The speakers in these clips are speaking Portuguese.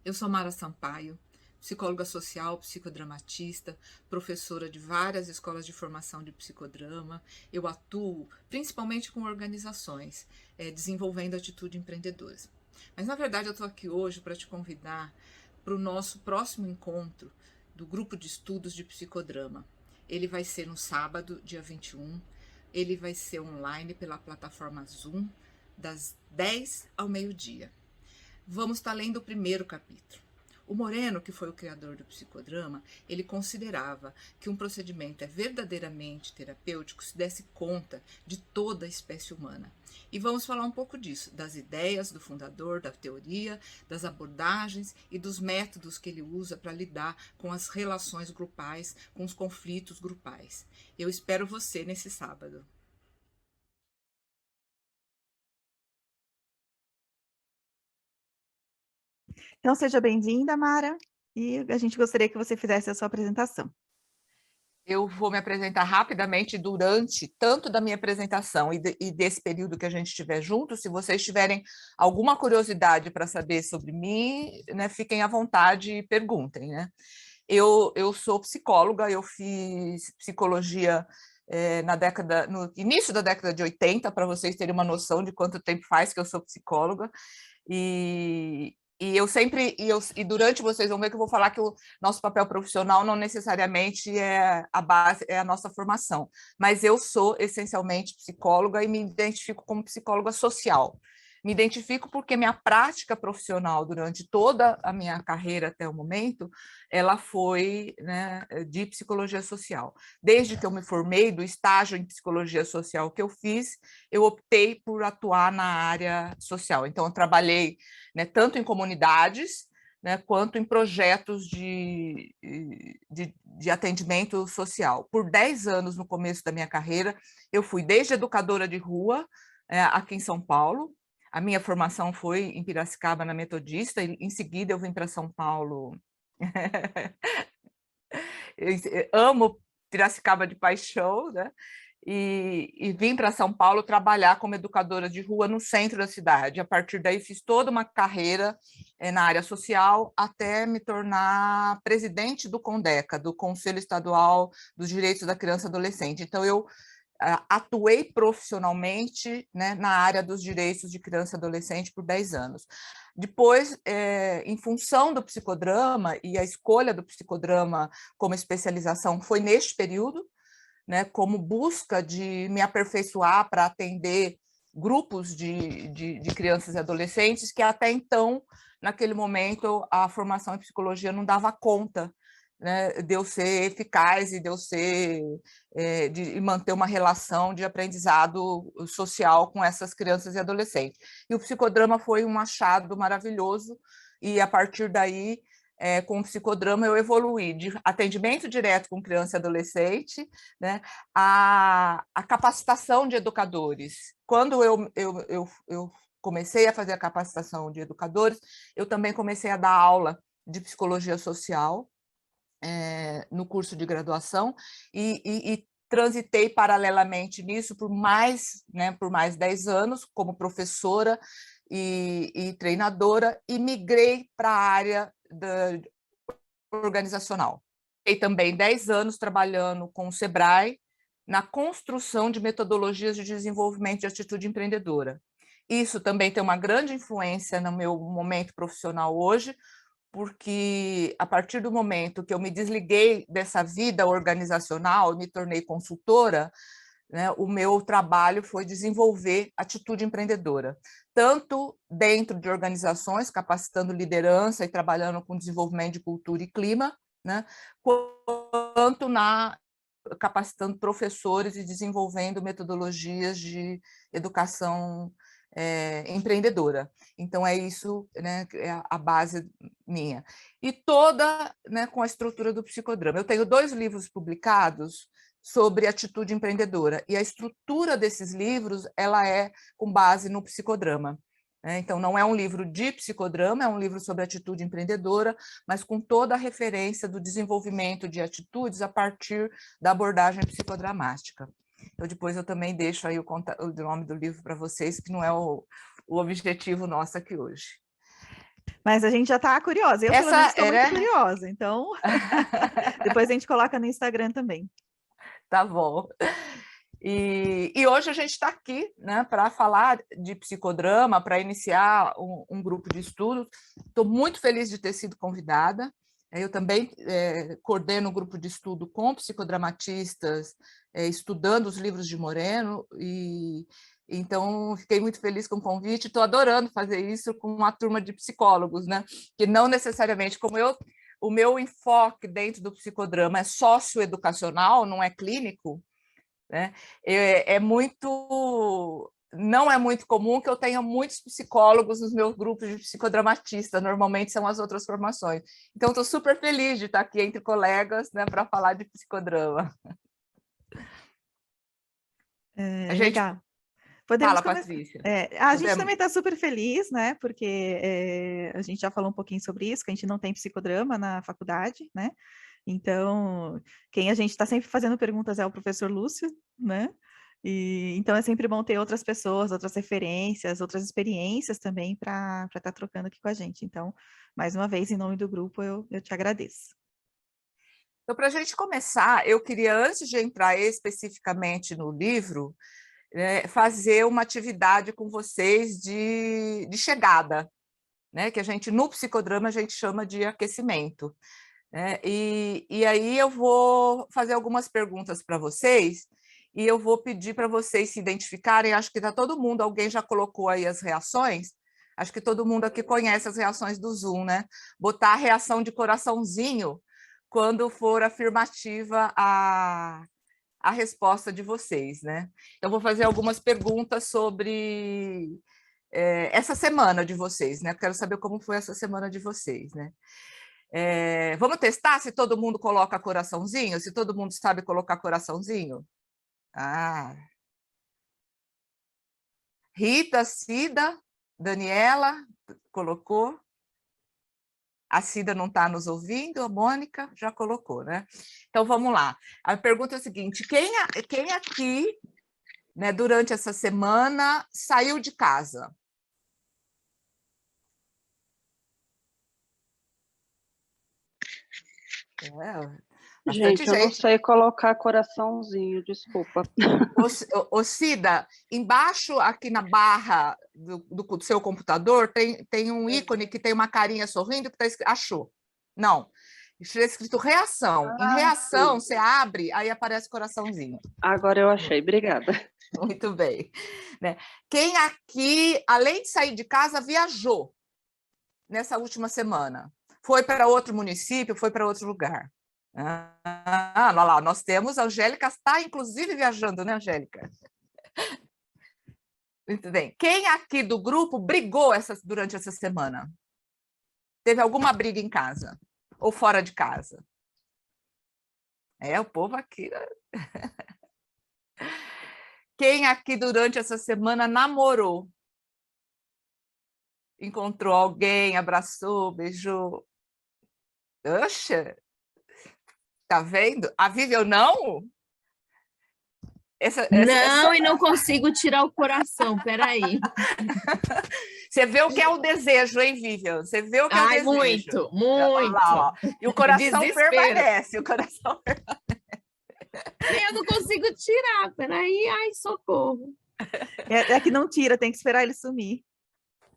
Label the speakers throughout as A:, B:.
A: Eu sou Mara Sampaio, psicóloga social, psicodramatista, professora de várias escolas de formação de psicodrama. Eu atuo principalmente com organizações, desenvolvendo atitude empreendedora. Mas, na verdade, eu estou aqui hoje para te convidar para o nosso próximo encontro do grupo de estudos de psicodrama. Ele vai ser no sábado, dia 21. Ele vai ser online pela plataforma Zoom, das 10 ao meio-dia. Vamos estar lendo o primeiro capítulo. O Moreno, que foi o criador do psicodrama, ele considerava que um procedimento é verdadeiramente terapêutico se desse conta de toda a espécie humana. E vamos falar um pouco disso, das ideias do fundador da teoria, das abordagens e dos métodos que ele usa para lidar com as relações grupais, com os conflitos grupais. Eu espero você nesse sábado.
B: Então, seja bem-vinda, Mara, e a gente gostaria que você fizesse a sua apresentação.
C: Eu vou me apresentar rapidamente durante tanto da minha apresentação e desse período que a gente estiver junto. Se vocês tiverem alguma curiosidade para saber sobre mim, né, fiquem à vontade e perguntem, né? Eu sou psicóloga, eu fiz psicologia no início da década de 80, para vocês terem uma noção de quanto tempo faz que eu sou psicóloga. E eu sempre, e durante vocês vão ver que eu vou falar que o nosso papel profissional não necessariamente é a base, é a nossa formação, mas eu sou essencialmente psicóloga e me identifico como psicóloga social. Me identifico porque minha prática profissional durante toda a minha carreira até o momento, ela foi, né, de psicologia social. Desde que eu me formei, do estágio em psicologia social que eu fiz, eu optei por atuar na área social. Então, eu trabalhei, né, tanto em comunidades, né, quanto em projetos de atendimento social. Por 10 anos, no começo da minha carreira, eu fui desde educadora de rua, aqui em São Paulo. A minha formação foi em Piracicaba, na Metodista, e em seguida eu vim para São Paulo. Eu amo Piracicaba de paixão, né? E vim para São Paulo trabalhar como educadora de rua no centro da cidade. A partir daí fiz toda uma carreira na área social até me tornar presidente do CONDECA, do Conselho Estadual dos Direitos da Criança e Adolescente. Então, eu atuei profissionalmente, né, na área dos direitos de criança e adolescente por 10 anos. Depois, em função do psicodrama, e a escolha do psicodrama como especialização foi neste período, né, como busca de me aperfeiçoar para atender grupos de crianças e adolescentes que até então, naquele momento, a formação em psicologia não dava conta, né, de eu ser eficaz e de eu de manter uma relação de aprendizado social com essas crianças e adolescentes. E o psicodrama foi um achado maravilhoso, e a partir daí, com o psicodrama, eu evoluí de atendimento direto com criança e adolescente, né, a capacitação de educadores. Quando eu comecei a fazer a capacitação de educadores, eu também comecei a dar aula de psicologia social no curso de graduação e transitei paralelamente nisso por mais 10 anos como professora e treinadora, e migrei para a área organizacional. E também 10 anos trabalhando com o Sebrae na construção de metodologias de desenvolvimento de atitude empreendedora. Isso também tem uma grande influência no meu momento profissional hoje, porque a partir do momento que eu me desliguei dessa vida organizacional, me tornei consultora, né, o meu trabalho foi desenvolver atitude empreendedora, tanto dentro de organizações, capacitando liderança e trabalhando com desenvolvimento de cultura e clima, né, quanto capacitando professores e desenvolvendo metodologias de educação empreendedora. Então, é isso, né, é a base minha. E toda, né, com a estrutura do psicodrama. Eu tenho 2 livros publicados sobre atitude empreendedora, e a estrutura desses livros ela é com base no psicodrama. Então, não é um livro de psicodrama, é um livro sobre atitude empreendedora, mas com toda a referência do desenvolvimento de atitudes a partir da abordagem psicodramática. Então, depois eu também deixo aí o nome do livro para vocês, que não é o objetivo nosso aqui hoje.
B: Mas a gente já está curiosa. Eu, pelo
C: Essa
B: menos, estou
C: era...
B: muito curiosa. Então, depois a gente coloca no Instagram também.
C: Tá bom. E hoje a gente está aqui, né, para falar de psicodrama, para iniciar um grupo de estudo. Estou muito feliz de ter sido convidada. Eu também coordeno um grupo de estudo com psicodramatistas, estudando os livros de Moreno, e então fiquei muito feliz com o convite. Estou adorando fazer isso com uma turma de psicólogos, né, que não necessariamente, como eu, o meu enfoque dentro do psicodrama é socioeducacional, não é clínico, né? Não é muito comum que eu tenha muitos psicólogos nos meus grupos de psicodramatistas, normalmente são as outras formações. Então, estou super feliz de estar aqui entre colegas, né, para falar de psicodrama.
B: Legal. Podemos
C: Fala,
B: começar.
C: Patrícia.
B: A gente também está super feliz, né? Porque a gente já falou um pouquinho sobre isso, que a gente não tem psicodrama na faculdade, né? Então, quem a gente está sempre fazendo perguntas é o professor Lúcio, né? E então é sempre bom ter outras pessoas, outras referências, outras experiências também para estar trocando aqui com a gente. Então, mais uma vez, em nome do grupo, eu te agradeço.
C: Então, para a gente começar, eu queria, antes de entrar especificamente no livro, fazer uma atividade com vocês de chegada, né? Que a gente, no psicodrama, a gente chama de aquecimento. E aí eu vou fazer algumas perguntas para vocês, e eu vou pedir para vocês se identificarem. Acho que está todo mundo, alguém já colocou aí as reações, acho que todo mundo aqui conhece as reações do Zoom, né? Botar a reação de coraçãozinho quando for afirmativa a resposta de vocês, né? Então, vou fazer algumas perguntas sobre essa semana de vocês, né? Quero saber como foi essa semana de vocês, né? Vamos testar se todo mundo coloca coraçãozinho? Se todo mundo sabe colocar coraçãozinho? Rita, Cida, Daniela, colocou. A Cida não está nos ouvindo, a Mônica já colocou, né? Então, vamos lá. A pergunta é a seguinte: quem aqui, né, durante essa semana, saiu de casa?
D: Gente, eu não sei colocar coraçãozinho, desculpa.
C: Ô, Cida, embaixo, aqui na barra do seu computador, tem um ícone que tem uma carinha sorrindo que está escrito... Achou? Não. Está escrito reação. Em reação, você abre, aí aparece coraçãozinho.
D: Agora eu achei, obrigada.
C: Muito bem. Né? Quem aqui, além de sair de casa, viajou nessa última semana? Foi para outro município, foi para outro lugar? Olha lá, nós temos, a Angélica está inclusive viajando, né, Angélica? Muito bem. Quem aqui do grupo brigou durante essa semana? Teve alguma briga em casa? Ou fora de casa? O povo aqui... Quem aqui durante essa semana namorou? Encontrou alguém, abraçou, beijou? Oxa! Tá vendo? A Vivian não?
E: Não, e não consigo tirar o coração, peraí.
C: Você vê o que é o desejo, hein, Vivian? Você vê o que é o desejo.
E: Muito, muito.
C: Lá, ó. E o coração permanece, o coração permanece.
E: Eu não consigo tirar, peraí, ai, socorro.
B: É que não tira, tem que esperar ele sumir.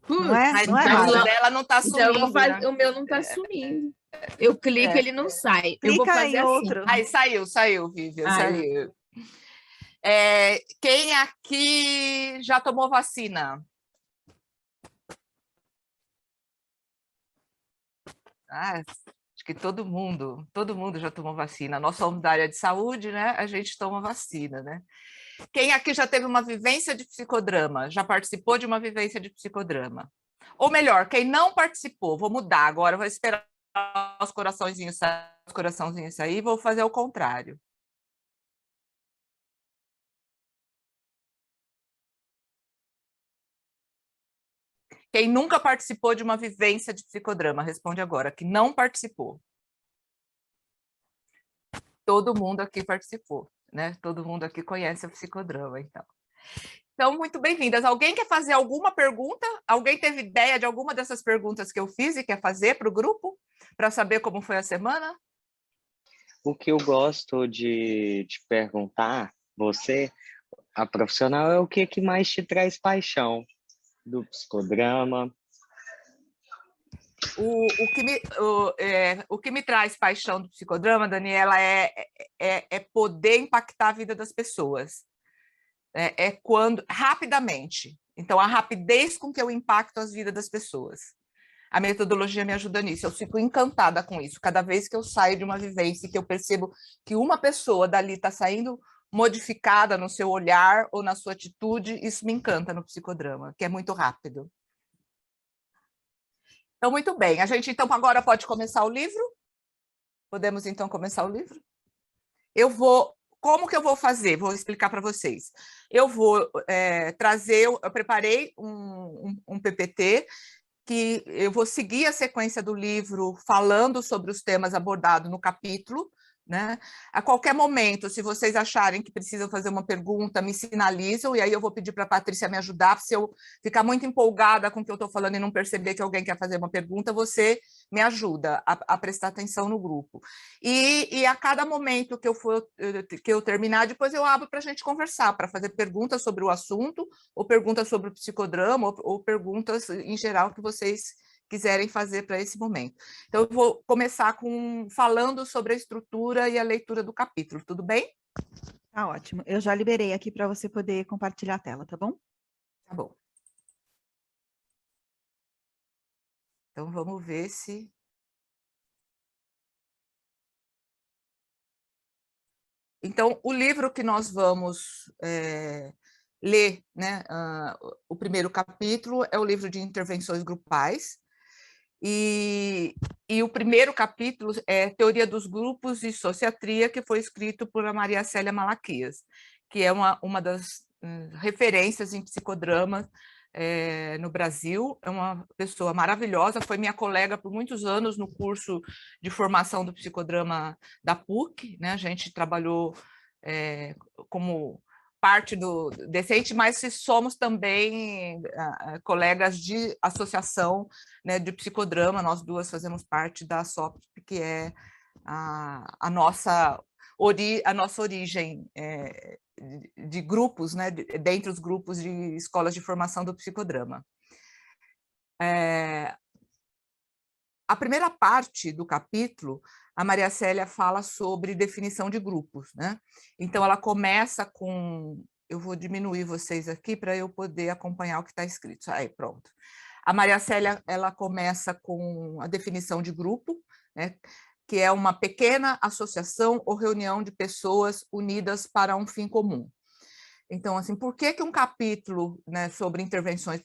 B: Não é?
C: Mas
B: Não é
C: então,
B: nada.
C: o dela não está sumindo.
E: Então, o meu não está sumindo. Eu clico, ele não sai.
B: Clica
E: eu vou fazer
B: em outro.
C: Aí saiu, Vivian, saiu. Quem aqui já tomou vacina? Acho que todo mundo já tomou vacina. Nós somos da área de saúde, né? A gente toma vacina, né? Quem aqui já teve uma vivência de psicodrama? Já participou de uma vivência de psicodrama? Ou melhor, quem não participou, vou mudar agora, vou esperar os coraçõezinhos sair, vou fazer o contrário. Quem nunca participou de uma vivência de psicodrama? Responde agora, que não participou. Todo mundo aqui participou, né? Todo mundo aqui conhece o psicodrama, então. Então, muito bem-vindas. Alguém quer fazer alguma pergunta? Alguém teve ideia de alguma dessas perguntas que eu fiz e quer fazer para o grupo? Para saber como foi a semana?
F: O que eu gosto de te perguntar, você, a profissional, é o que mais te traz paixão do psicodrama?
C: O que me traz paixão do psicodrama, Daniela, é poder impactar a vida das pessoas. É quando, rapidamente. Então, a rapidez com que eu impacto as vidas das pessoas. A metodologia me ajuda nisso. Eu fico encantada com isso. Cada vez que eu saio de uma vivência e que eu percebo que uma pessoa dali está saindo modificada no seu olhar ou na sua atitude, isso me encanta no psicodrama, que é muito rápido. Então, muito bem. A gente, então, agora pode começar o livro? Podemos, então, começar o livro? Como que eu vou fazer? Vou explicar para vocês. Eu vou trazer, eu preparei um PPT, que eu vou seguir a sequência do livro falando sobre os temas abordados no capítulo, né? A qualquer momento, se vocês acharem que precisam fazer uma pergunta, me sinalizam, e aí eu vou pedir para a Patrícia me ajudar. Se eu ficar muito empolgada com o que eu estou falando e não perceber que alguém quer fazer uma pergunta, você me ajuda a prestar atenção no grupo. E a cada momento que eu terminar, depois eu abro para a gente conversar, para fazer perguntas sobre o assunto, ou perguntas sobre o psicodrama, ou perguntas em geral que vocês quiserem fazer para esse momento. Então, eu vou começar falando sobre a estrutura e a leitura do capítulo, tudo bem?
B: Tá ótimo. Eu já liberei aqui para você poder compartilhar a tela, tá bom?
C: Tá bom. Então, vamos ver se... Então, o livro que nós vamos ler, né, o primeiro capítulo é o livro de intervenções grupais, e o primeiro capítulo é Teoria dos Grupos e Sociatria, que foi escrito por Maria Célia Malaquias, que é uma das referências em psicodrama no Brasil. É uma pessoa maravilhosa, foi minha colega por muitos anos no curso de formação do psicodrama da PUC, né? A gente trabalhou como parte do Decente, mas somos também colegas de associação, né, de psicodrama. Nós duas fazemos parte da SOP, que é a nossa origem de grupos, né, dentre os grupos de escolas de formação do psicodrama. A primeira parte do capítulo, a Maria Célia fala sobre definição de grupos, né? Então, ela começa com... Eu vou diminuir vocês aqui para eu poder acompanhar o que está escrito. Aí, pronto. A Maria Célia, ela começa com a definição de grupo, né? Que é uma pequena associação ou reunião de pessoas unidas para um fim comum. Então, assim, por que um capítulo, né, sobre intervenções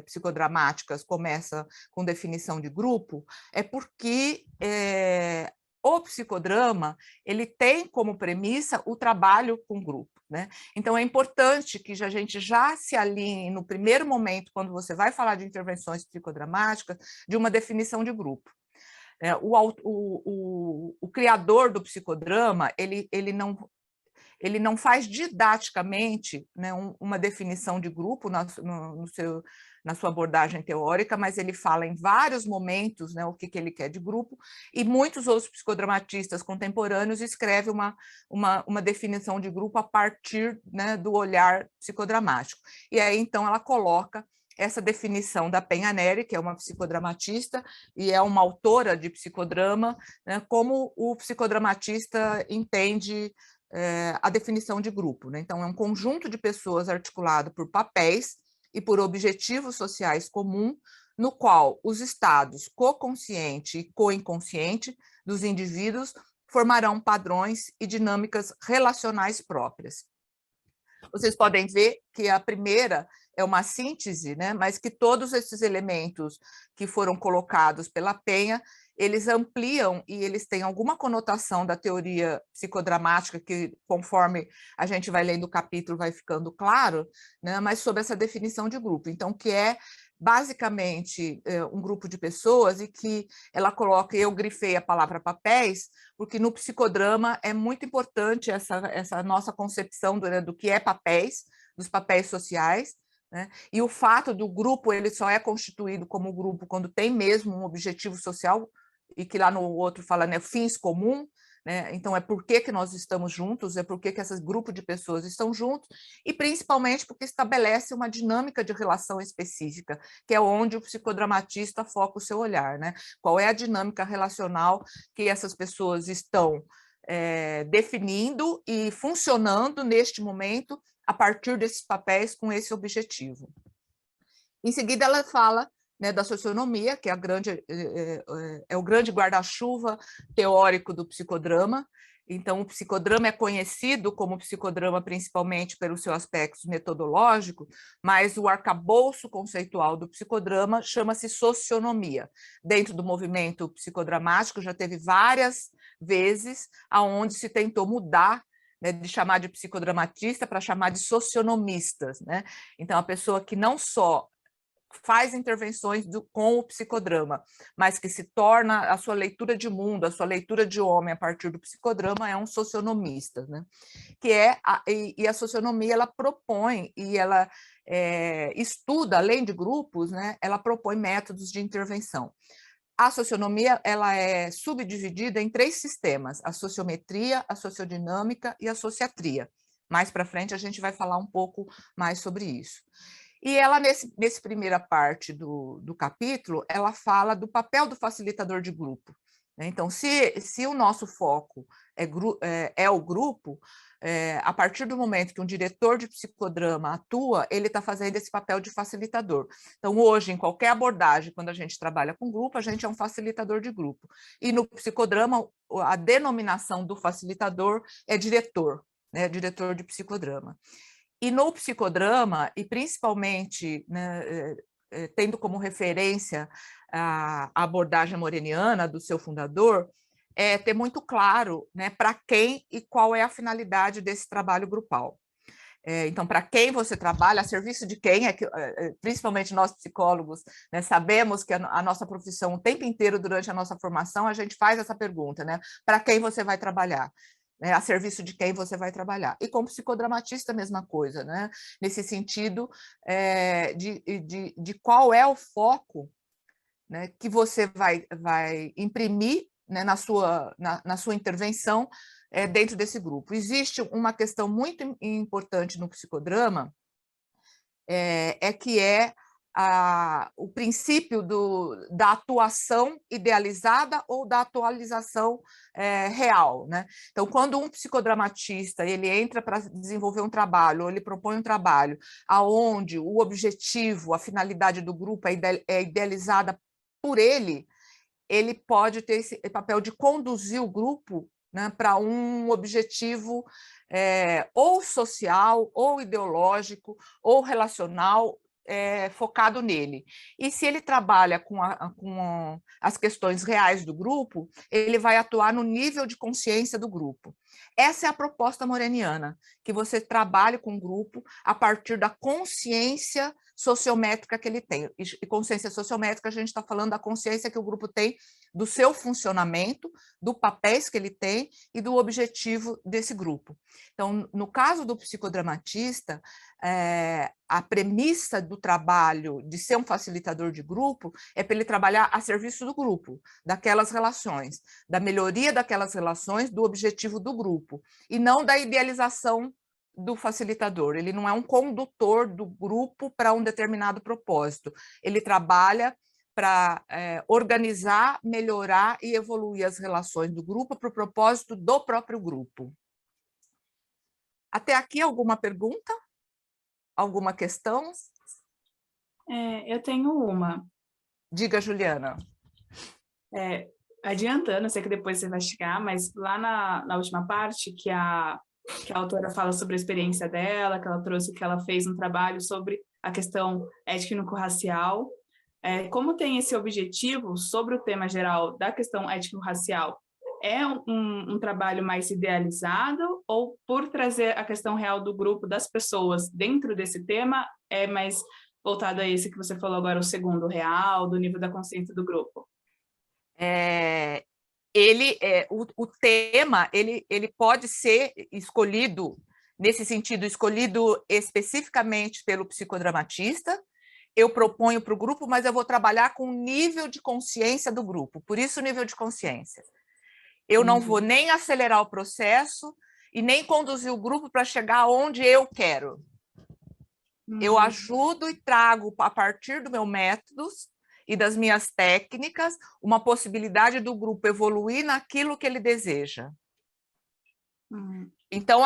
C: psicodramáticas começa com definição de grupo? É porque o psicodrama ele tem como premissa o trabalho com grupo, né? Então, é importante que a gente já se alinhe no primeiro momento, quando você vai falar de intervenções psicodramáticas, de uma definição de grupo. O criador do psicodrama, ele não faz didaticamente, né, uma definição de grupo na sua abordagem teórica, mas ele fala em vários momentos, né, o que ele quer de grupo, e muitos outros psicodramatistas contemporâneos escrevem uma definição de grupo a partir, né, do olhar psicodramático. E aí, então, ela coloca essa definição da Penha Neri, que é uma psicodramatista e é uma autora de psicodrama, né, como o psicodramatista entende a definição de grupo, né? Então, é um conjunto de pessoas articulado por papéis e por objetivos sociais comuns, no qual os estados co-consciente e co-inconsciente dos indivíduos formarão padrões e dinâmicas relacionais próprias. Vocês podem ver que a primeira é uma síntese, né? Mas que todos esses elementos que foram colocados pela Penha, eles ampliam e eles têm alguma conotação da teoria psicodramática, que conforme a gente vai lendo o capítulo vai ficando claro, né? Mas sobre essa definição de grupo. Então, que é basicamente um grupo de pessoas, e que ela coloca, eu grifei a palavra papéis, porque no psicodrama é muito importante essa nossa concepção do que é papéis, dos papéis sociais, né? E o fato do grupo, ele só é constituído como grupo quando tem mesmo um objetivo social, e que lá no outro fala, né, fins comum, né? Então, é por que nós estamos juntos, é por que esse grupo de pessoas estão juntos, e principalmente porque estabelece uma dinâmica de relação específica, que é onde o psicodramatista foca o seu olhar, né? Qual é a dinâmica relacional que essas pessoas estão definindo e funcionando neste momento a partir desses papéis com esse objetivo. Em seguida, ela fala, né, da socionomia, que é o grande guarda-chuva teórico do psicodrama. Então, o psicodrama é conhecido como psicodrama principalmente pelo seu aspecto metodológico, mas o arcabouço conceitual do psicodrama chama-se socionomia. Dentro do movimento psicodramático, já teve várias vezes aonde se tentou mudar, né, de chamar de psicodramatista para chamar de socionomistas, né? Então, a pessoa que não só faz intervenções com o psicodrama, mas que se torna a sua leitura de mundo, a sua leitura de homem a partir do psicodrama, é um socionomista, né? E a socionomia, ela propõe e ela estuda, além de grupos, né, ela propõe métodos de intervenção. A socionomia, ela é subdividida em 3 sistemas: a sociometria, a sociodinâmica e a sociatria. Mais para frente a gente vai falar um pouco mais sobre isso. E ela, nesse primeira parte do capítulo, ela fala do papel do facilitador de grupo. Então, se o nosso foco é o grupo, a partir do momento que um diretor de psicodrama atua, ele está fazendo esse papel de facilitador. Então, hoje, em qualquer abordagem, quando a gente trabalha com grupo, a gente é um facilitador de grupo. E no psicodrama, a denominação do facilitador é diretor, né? Diretor de psicodrama. E no psicodrama, e principalmente, né, tendo como referência a abordagem moreniana do seu fundador, é ter muito claro, né, para quem e qual é a finalidade desse trabalho grupal. Então, para quem você trabalha, a serviço de quem, principalmente nós psicólogos, né, sabemos que a nossa profissão, o tempo inteiro durante a nossa formação, a gente faz essa pergunta, né? Para quem você vai trabalhar? A serviço de quem você vai trabalhar. E como psicodramatista, a mesma coisa, né? Nesse sentido de qual é o foco, né, que você vai imprimir, né, na sua intervenção dentro desse grupo. Existe uma questão muito importante no psicodrama, que é o princípio da atuação idealizada ou da atualização real, né? Então, quando um psicodramatista ele entra para desenvolver um trabalho, ou ele propõe um trabalho aonde o objetivo, a finalidade do grupo é idealizada por ele pode ter esse papel de conduzir o grupo, né, para um objetivo ou social, ou ideológico, ou relacional, focado nele. E se ele trabalha com as questões reais do grupo, ele vai atuar no nível de consciência do grupo. Essa é a proposta moreniana, que você trabalhe com o grupo a partir da consciência sociométrica que ele tem. E consciência sociométrica, a gente está falando da consciência que o grupo tem do seu funcionamento, do papéis que ele tem e do objetivo desse grupo. Então, no caso do psicodramatista, a premissa do trabalho de ser um facilitador de grupo é para ele trabalhar a serviço do grupo, daquelas relações, da melhoria daquelas relações, do objetivo do grupo, e não da idealização do facilitador. Ele não é um condutor do grupo para um determinado propósito. Ele trabalha para organizar, melhorar e evoluir as relações do grupo para o propósito do próprio grupo. Até aqui, alguma pergunta? Alguma questão?
G: Eu tenho uma.
C: Diga, Juliana.
G: Adiantando, eu sei que depois você vai chegar, mas lá na última parte, que a autora fala sobre a experiência dela, que ela trouxe, que ela fez um trabalho sobre a questão étnico-racial. Como tem esse objetivo sobre o tema geral da questão étnico-racial? É um trabalho mais idealizado, ou por trazer a questão real do grupo, das pessoas dentro desse tema, é mais voltado a esse que você falou agora, o segundo real, do nível da consciência do grupo?
C: O tema ele pode ser escolhido nesse sentido, escolhido especificamente pelo psicodramatista. Eu proponho para o grupo, mas eu vou trabalhar com o nível de consciência do grupo, por isso o nível de consciência. Eu não vou nem acelerar o processo e nem conduzir o grupo para chegar onde eu quero. Eu ajudo e trago, a partir do meu método e das minhas técnicas, uma possibilidade do grupo evoluir naquilo que ele deseja. Então,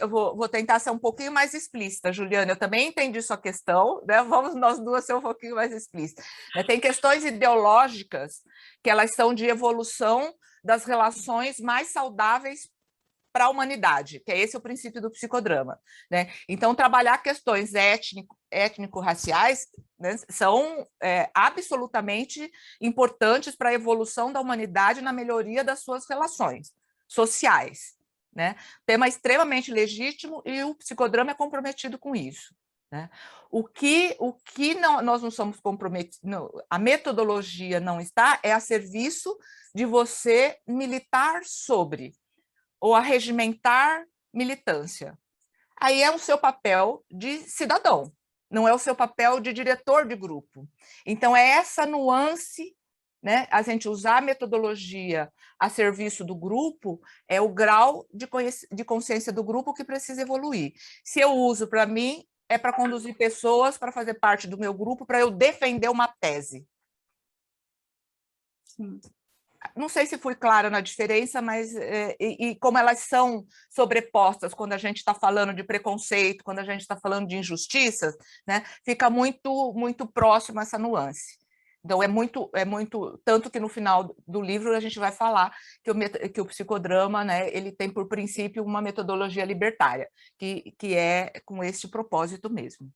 C: eu vou tentar ser um pouquinho mais explícita, Juliana. Eu também entendi sua questão, né? Vamos nós duas ser um pouquinho mais explícitas. Tem questões ideológicas que elas são de evolução das relações mais saudáveis para a humanidade, que é esse o princípio do psicodrama, né? Então, trabalhar questões étnico-raciais, né, são absolutamente importantes para a evolução da humanidade na melhoria das suas relações sociais, né? Tema extremamente legítimo e o psicodrama é comprometido com isso, né? O que nós não somos comprometidos, a metodologia não está, é a serviço de você militar sobre, ou arregimentar militância. Aí é o seu papel de cidadão, não é o seu papel de diretor de grupo. Então, é essa nuance, né? A gente usar a metodologia a serviço do grupo é o grau de consciência do grupo que precisa evoluir. Se eu uso para mim, é para conduzir pessoas para fazer parte do meu grupo, para eu defender uma tese.
G: Sim.
C: Não sei se fui clara na diferença, mas como elas são sobrepostas quando a gente está falando de preconceito, quando a gente está falando de injustiças, né, fica muito, muito próximo essa nuance. Então, é muito, tanto que no final do livro a gente vai falar que o psicodrama, né, ele tem por princípio uma metodologia libertária, que é com este propósito mesmo.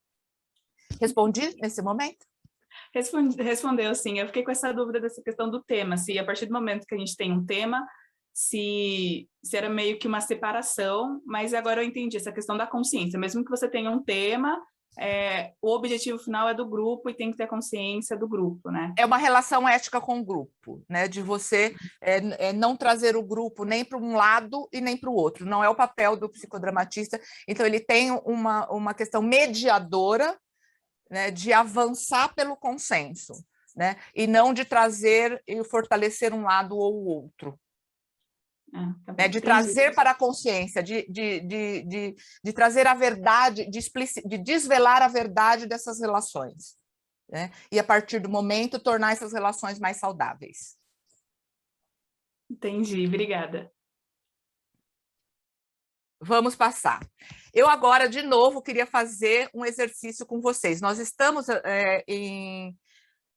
C: Respondi nesse momento?
G: Respondeu, sim. Eu fiquei com essa dúvida dessa questão do tema, se a partir do momento que a gente tem um tema, se era meio que uma separação, mas agora eu entendi essa questão da consciência. Mesmo que você tenha um tema, o objetivo final é do grupo e tem que ter consciência do grupo, né?
C: É uma relação ética com o grupo, né? De você não trazer o grupo nem para um lado e nem para o outro. Não é o papel do psicodramatista. Então, ele tem uma questão mediadora, né, de avançar pelo consenso, né, e não de trazer e fortalecer um lado ou o outro. Né, de trazer para a consciência, de trazer a verdade, de desvelar a verdade dessas relações, né, e, a partir do momento, tornar essas relações mais saudáveis.
G: Entendi, obrigada.
C: Vamos passar. Eu agora, de novo, queria fazer um exercício com vocês. Nós estamos em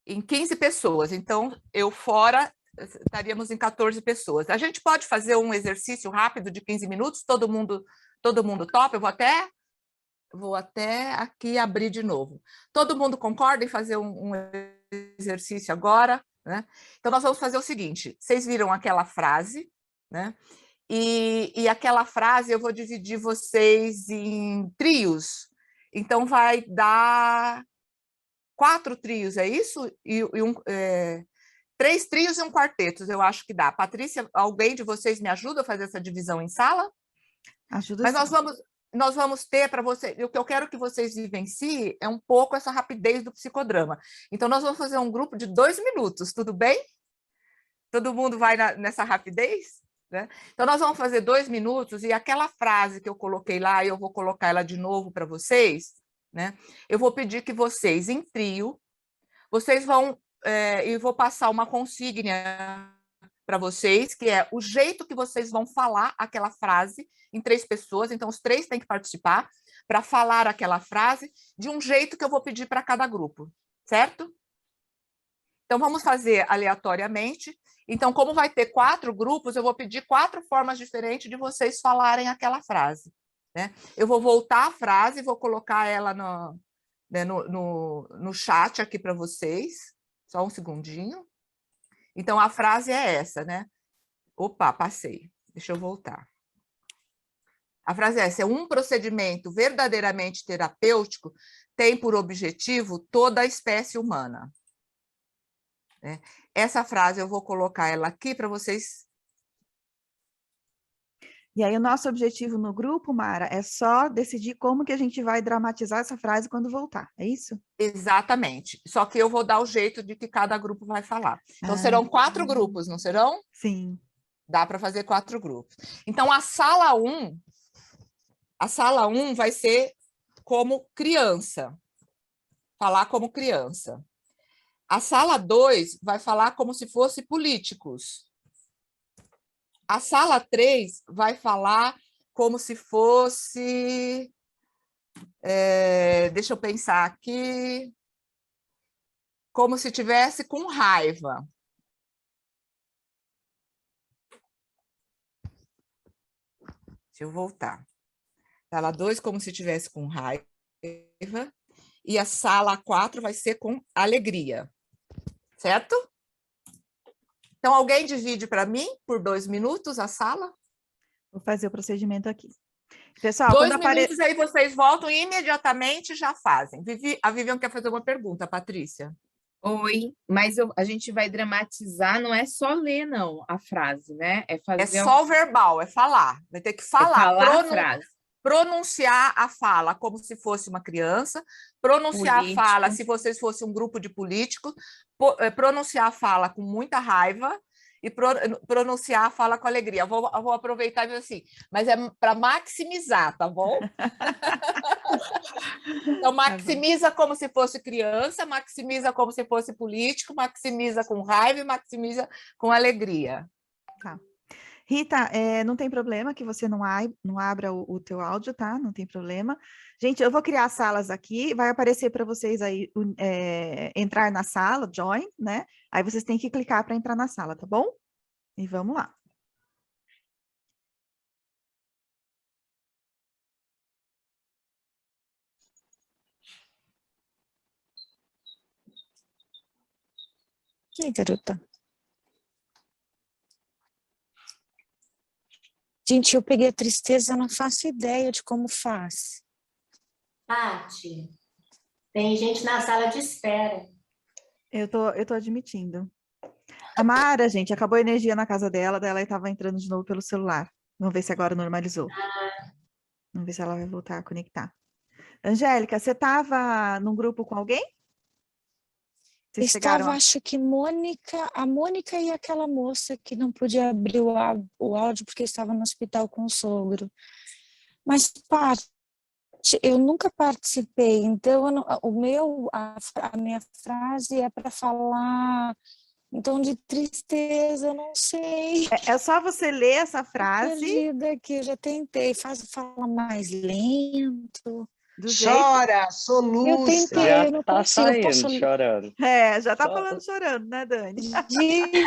C: 15 pessoas, então eu fora estaríamos em 14 pessoas. A gente pode fazer um exercício rápido de 15 minutos? Todo mundo topa? Eu vou até aqui abrir de novo. Todo mundo concorda em fazer um exercício agora, né? Então, nós vamos fazer o seguinte, vocês viram aquela frase, né? E aquela frase eu vou dividir vocês em trios. Então, vai dar 4 trios, é isso? 3 trios e um quarteto, eu acho que dá. Patrícia, alguém de vocês me ajuda a fazer essa divisão em sala?
B: Ajuda.
C: Mas nós vamos ter para vocês, o que eu quero que vocês vivenciem é um pouco essa rapidez do psicodrama. Então, nós vamos fazer um grupo de 2 minutos, tudo bem? Todo mundo vai nessa rapidez? Né? Então, nós vamos fazer 2 minutos e aquela frase que eu coloquei lá, eu vou colocar ela de novo para vocês, né? Eu vou pedir que vocês, em trio, vocês vão, e vou passar uma consigna para vocês, que é o jeito que vocês vão falar aquela frase em 3 pessoas, então os 3 têm que participar para falar aquela frase de um jeito que eu vou pedir para cada grupo, certo? Então, vamos fazer aleatoriamente. Então, como vai ter 4 grupos, eu vou pedir 4 formas diferentes de vocês falarem aquela frase, né? Eu vou voltar a frase, vou colocar ela no chat aqui para vocês. Só um segundinho. Então, a frase é essa, né? Opa, passei. Deixa eu voltar. A frase é essa: um procedimento verdadeiramente terapêutico tem por objetivo toda a espécie humana. Essa frase eu vou colocar ela aqui para vocês.
B: E aí o nosso objetivo no grupo, Mara, é só decidir como que a gente vai dramatizar essa frase quando voltar, é isso?
C: Exatamente. Só que eu vou dar o jeito de que cada grupo vai falar. Então, serão 4 grupos, não serão?
B: Sim.
C: Dá para fazer 4 grupos. Então, a sala 1 vai ser como criança. Falar como criança. A sala 2 vai falar como se fosse políticos. A sala 3 vai falar como se fosse... deixa eu pensar aqui. Como se tivesse com raiva. Deixa eu voltar. Sala 2, como se tivesse com raiva. E a sala 4 vai ser com alegria. Certo? Então, alguém divide para mim, por 2 minutos, a sala?
B: Vou fazer o procedimento aqui. Pessoal,
C: 2 minutos, aí vocês voltam e imediatamente já fazem. A Vivian quer fazer uma pergunta, Patrícia.
E: Oi, mas a gente vai dramatizar, não é só ler, não, a frase, né? É fazer
C: É só o verbal, é falar. Vai ter que falar.
E: a frase.
C: Pronunciar a fala como se fosse uma criança, pronunciar a fala se vocês fossem um grupo de políticos, pronunciar a fala com muita raiva e pronunciar a fala com alegria. Eu vou aproveitar e dizer assim, mas é para maximizar, tá bom? Então, maximiza como se fosse criança, maximiza como se fosse político, maximiza com raiva e maximiza com alegria.
B: Tá. Rita, não tem problema que você não abra o teu áudio, tá? Não tem problema. Gente, eu vou criar salas aqui, vai aparecer para vocês aí entrar na sala, join, né? Aí vocês têm que clicar para entrar na sala, tá bom? E vamos lá.
H: E aí, garota? Gente, eu peguei a tristeza, eu não faço ideia de como faz.
I: Paty, tem gente na sala de espera.
B: Eu tô admitindo. A Mara, gente, acabou a energia na casa dela, daí ela estava entrando de novo pelo celular. Vamos ver se agora normalizou. Vamos ver se ela vai voltar a conectar. Angélica, você estava num grupo com alguém?
H: Estava, acho que a Mônica e aquela moça que não podia abrir o áudio porque estava no hospital com o sogro. Mas, Paty, eu nunca participei, então a minha frase é para falar, então, de tristeza, eu não sei.
B: É só você ler essa frase.
H: Perdida aqui, eu já tentei, fala mais lento.
J: Chora, soluça.
H: Eu tentei,
F: já
H: eu não
F: tá
H: consigo.
F: saindo, chorando.
B: Já tá falando chorando, né, Dani?
H: Gente,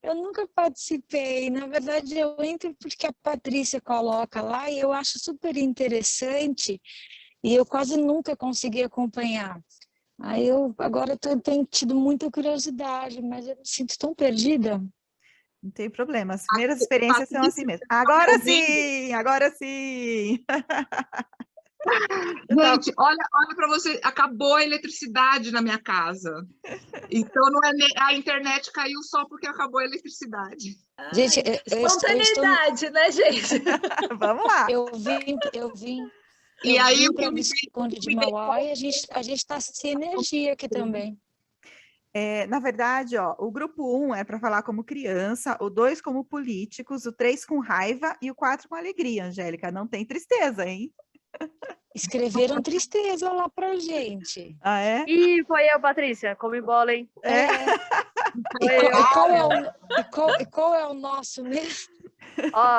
H: eu nunca participei. Na verdade, eu entro porque a Patrícia coloca lá e eu acho super interessante e eu quase nunca consegui acompanhar. Aí agora eu tenho tido muita curiosidade, mas eu me sinto tão perdida.
B: Não tem problema, as primeiras experiências são assim mesmo. Agora sim, agora sim.
J: Gente, olha para você, acabou a eletricidade na minha casa. Então a internet caiu só porque acabou a eletricidade.
H: Gente,
E: espontaneidade, né, gente?
B: Vamos lá.
H: Eu vim.
J: E aí o
H: que eu me escondo de Mauá e a gente está sem energia aqui também.
B: Na verdade, o grupo 1 é para falar como criança, o 2 como políticos, o 3 com raiva e o 4 com alegria, Angélica. Não tem tristeza, hein?
H: Escreveram tristeza lá pra gente.
B: Ah, é?
K: Ih, foi eu, Patrícia. Come bola, hein?
H: E qual é o nosso mesmo?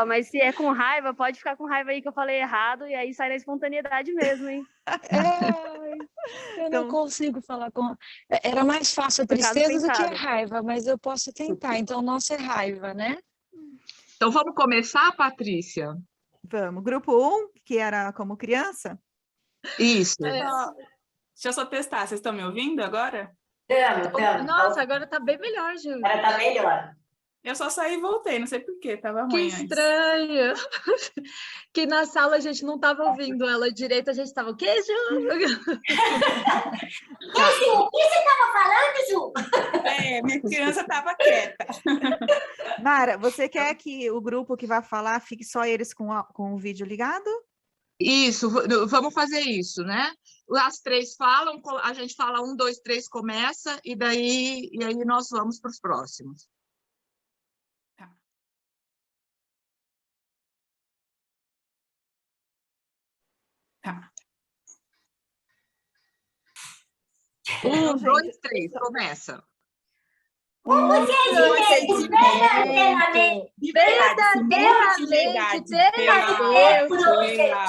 K: Mas se é com raiva, pode ficar com raiva aí que eu falei errado, e aí sai na espontaneidade mesmo, hein?
H: Eu não consigo falar com... Era mais fácil a tristeza do que a raiva, mas eu posso tentar. Então, nossa é raiva, né?
J: Então, vamos começar, Patrícia?
B: Vamos. Grupo 1, que era como criança?
J: Isso.
G: Deixa eu só testar. Vocês estão me ouvindo agora?
E: Nossa, agora tá bem melhor, Ju.
I: Agora tá melhor.
G: Eu só saí e voltei, não sei porquê, tava ruim.
E: Que
G: antes.
E: estranho. Que na sala a gente não tava ouvindo ela direito, a gente tava, o quê, Ju?
I: Ju, o que você tava falando, Ju?
G: Minha criança tava quieta.
B: Mara, você quer que o grupo que vai falar fique só eles com o vídeo ligado?
J: Isso, vamos fazer isso, né? As três falam, a gente fala 1, 2, 3, começa, e aí nós vamos para os próximos.
G: Tá.
J: 1, 2, 3, começa.
I: Procedimento verdadeiramente terapêutico deve ter por objetivo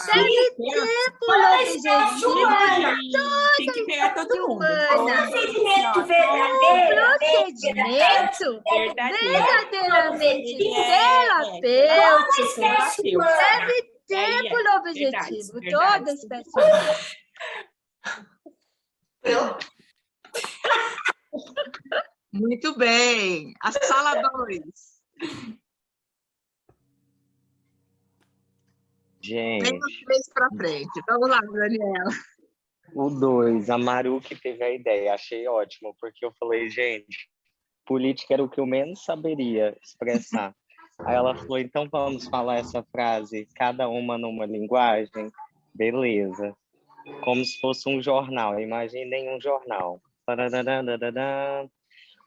G: tem que pegar todo mundo.
I: procedimento verdadeiramente terapêutico deve ter por objetivo toda espécie humana.
J: Muito bem. A sala 2.
F: Gente,
J: Vem os 3 para frente. Vamos lá, Daniela.
F: o 2, a Maru que teve a ideia, achei ótimo, porque eu falei, gente, política era o que eu menos saberia expressar. Aí ela falou, então vamos falar essa frase, cada uma numa linguagem? Beleza. Como se fosse um jornal, imaginem um jornal.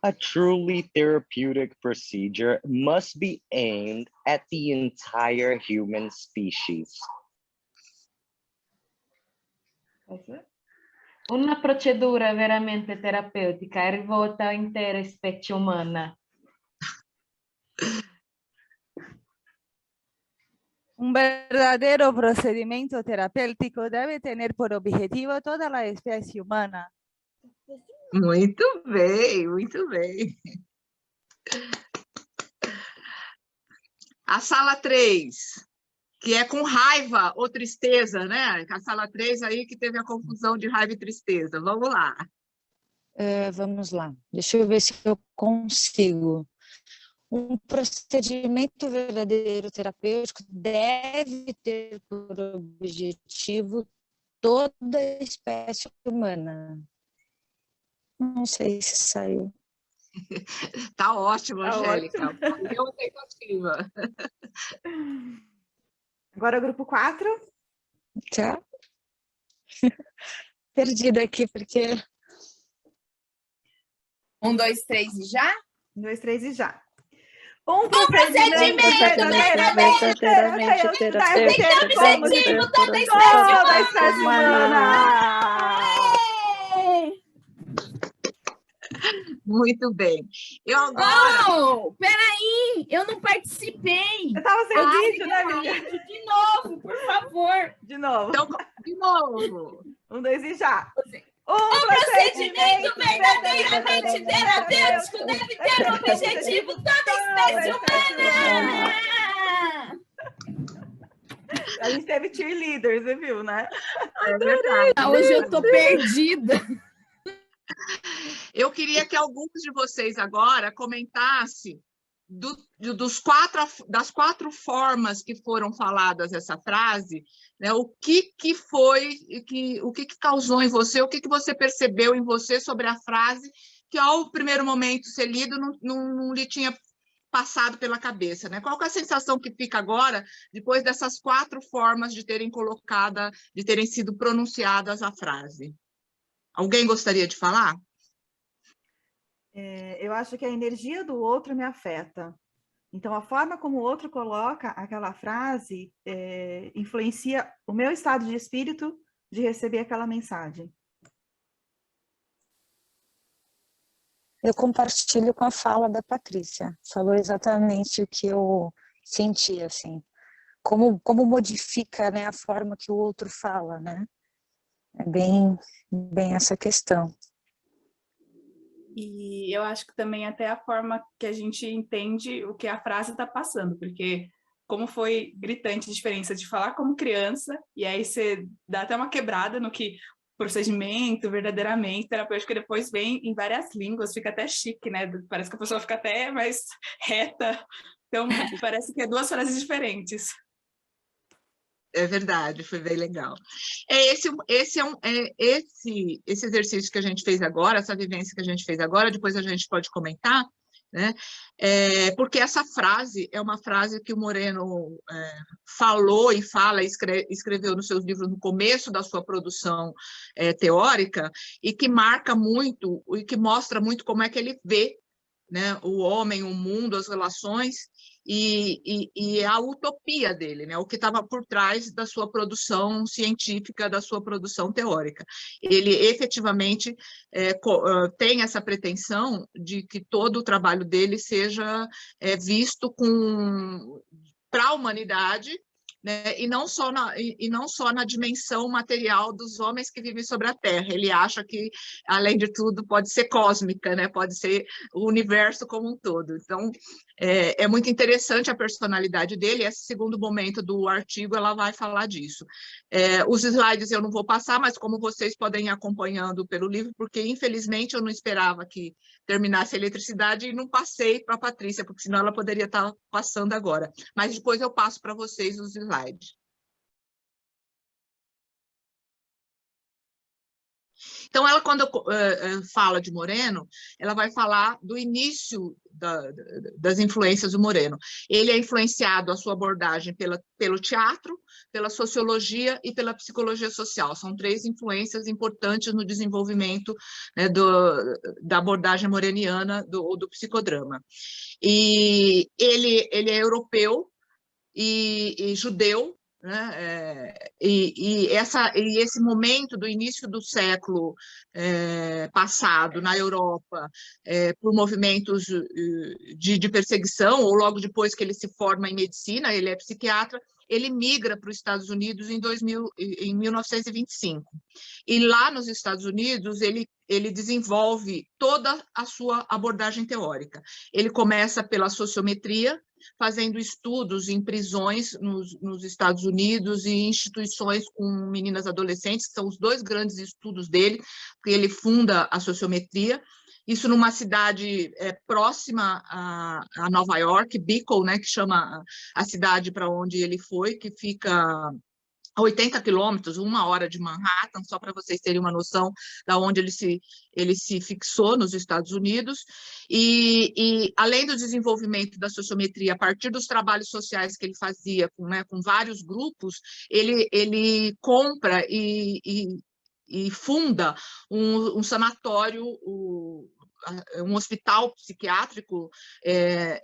F: A truly therapeutic procedure must be aimed at the entire human species.
L: Una procedura veramente terapeutica è rivolta all'intera specie umana.
M: Un verdadero procedimiento terapéutico debe tener por objetivo toda la especie humana.
J: Muito bem, muito bem. A sala 3, que é com raiva ou tristeza, né? A sala 3 aí que teve a confusão de raiva e tristeza. Vamos lá.
H: Vamos lá, deixa eu ver se eu consigo. Um procedimento verdadeiro terapêutico deve ter por objetivo toda a espécie humana. Não sei se saiu.
J: Tá ótimo,
B: Tá
J: Angélica.
B: ótimo.
J: Valeu a tentativa.
B: Agora o grupo 4.
H: Tá. Perdida aqui, porque...
E: 1, 2, 3 e já?
B: 1, 2, 3 e já.
I: Um procedimento verdadeiramente terapêutico objetivo toda a espécie humana.
J: Muito bem. Eu agora...
E: Oh, peraí, eu não participei.
B: Você estava sem vídeo, né,
E: menina? De novo, por favor.
B: De novo.
J: Então, de novo.
B: 1, 2 e já.
I: Um procedimento verdadeiramente terapêutico deve ter por objetivo toda a espécie humana.
B: A gente teve cheerleaders, você viu, né?
J: É verdade.
E: Hoje eu tô perdida.
J: Eu queria que alguns de vocês agora comentassem das 4 formas que foram faladas essa frase, né? O que foi, o que causou em você, o que você percebeu em você sobre a frase que ao primeiro momento ser lido não lhe tinha passado pela cabeça, né? Qual que é a sensação que fica agora depois dessas 4 formas de terem sido pronunciadas a frase? Alguém gostaria de falar?
B: Eu acho que a energia do outro me afeta. Então, a forma como o outro coloca aquela frase influencia o meu estado de espírito de receber aquela mensagem.
H: Eu compartilho com a fala da Patrícia. Falou exatamente o que eu senti, assim. Como modifica, né, a forma que o outro fala, né? É bem essa questão.
G: E eu acho que também até a forma que a gente entende o que a frase está passando, porque como foi gritante a diferença de falar como criança, e aí você dá até uma quebrada no que procedimento verdadeiramente terapêutico, que depois vem em várias línguas, fica até chique, né? Parece que a pessoa fica até mais reta. Então, parece que é 2 frases diferentes.
J: É verdade, foi bem legal. Esse exercício que a gente fez agora, essa vivência que a gente fez agora, depois a gente pode comentar, né? Porque essa frase é uma frase que o Moreno falou e fala, escreveu nos seus livros no começo da sua produção teórica, e que marca muito, e que mostra muito como é que ele vê, né, o homem, o mundo, as relações, e a utopia dele, né, o que estava por trás da sua produção científica, da sua produção teórica. Ele efetivamente tem essa pretensão de que todo o trabalho dele seja visto para a humanidade, né, e não só na dimensão material dos homens que vivem sobre a Terra. Ele acha que, além de tudo, pode ser cósmica, né, pode ser o universo como um todo. Então, é muito interessante a personalidade dele. Esse segundo momento do artigo, ela vai falar disso. Os slides eu não vou passar, mas como vocês podem ir acompanhando pelo livro, porque, infelizmente, eu não esperava que terminasse a eletricidade e não passei para a Patrícia, porque senão ela poderia estar passando agora. Mas depois eu passo para vocês os slides. Então, ela, quando fala de Moreno, ela vai falar do início das influências do Moreno. Ele é influenciado, a sua abordagem, pelo teatro, pela sociologia e pela psicologia social. São 3 influências importantes no desenvolvimento, né, da abordagem moreniana do psicodrama. E ele é europeu e judeu, né? E esse momento do início do século passado na Europa, por movimentos de perseguição, ou logo depois que ele se forma em medicina, ele é psiquiatra, ele migra para os Estados Unidos em 1925. E lá nos Estados Unidos, ele desenvolve toda a sua abordagem teórica. Ele começa pela sociometria, fazendo estudos em prisões nos Estados Unidos e instituições com meninas adolescentes, que são os 2 grandes estudos dele, porque ele funda a sociometria. Isso numa cidade próxima a Nova York, Beacon, né, que chama a cidade para onde ele foi, que fica a 80 quilômetros, 1 hora de Manhattan, só para vocês terem uma noção de onde ele se fixou nos Estados Unidos. E além do desenvolvimento da sociometria, a partir dos trabalhos sociais que ele fazia com vários grupos, ele compra e funda um sanatório, um hospital psiquiátrico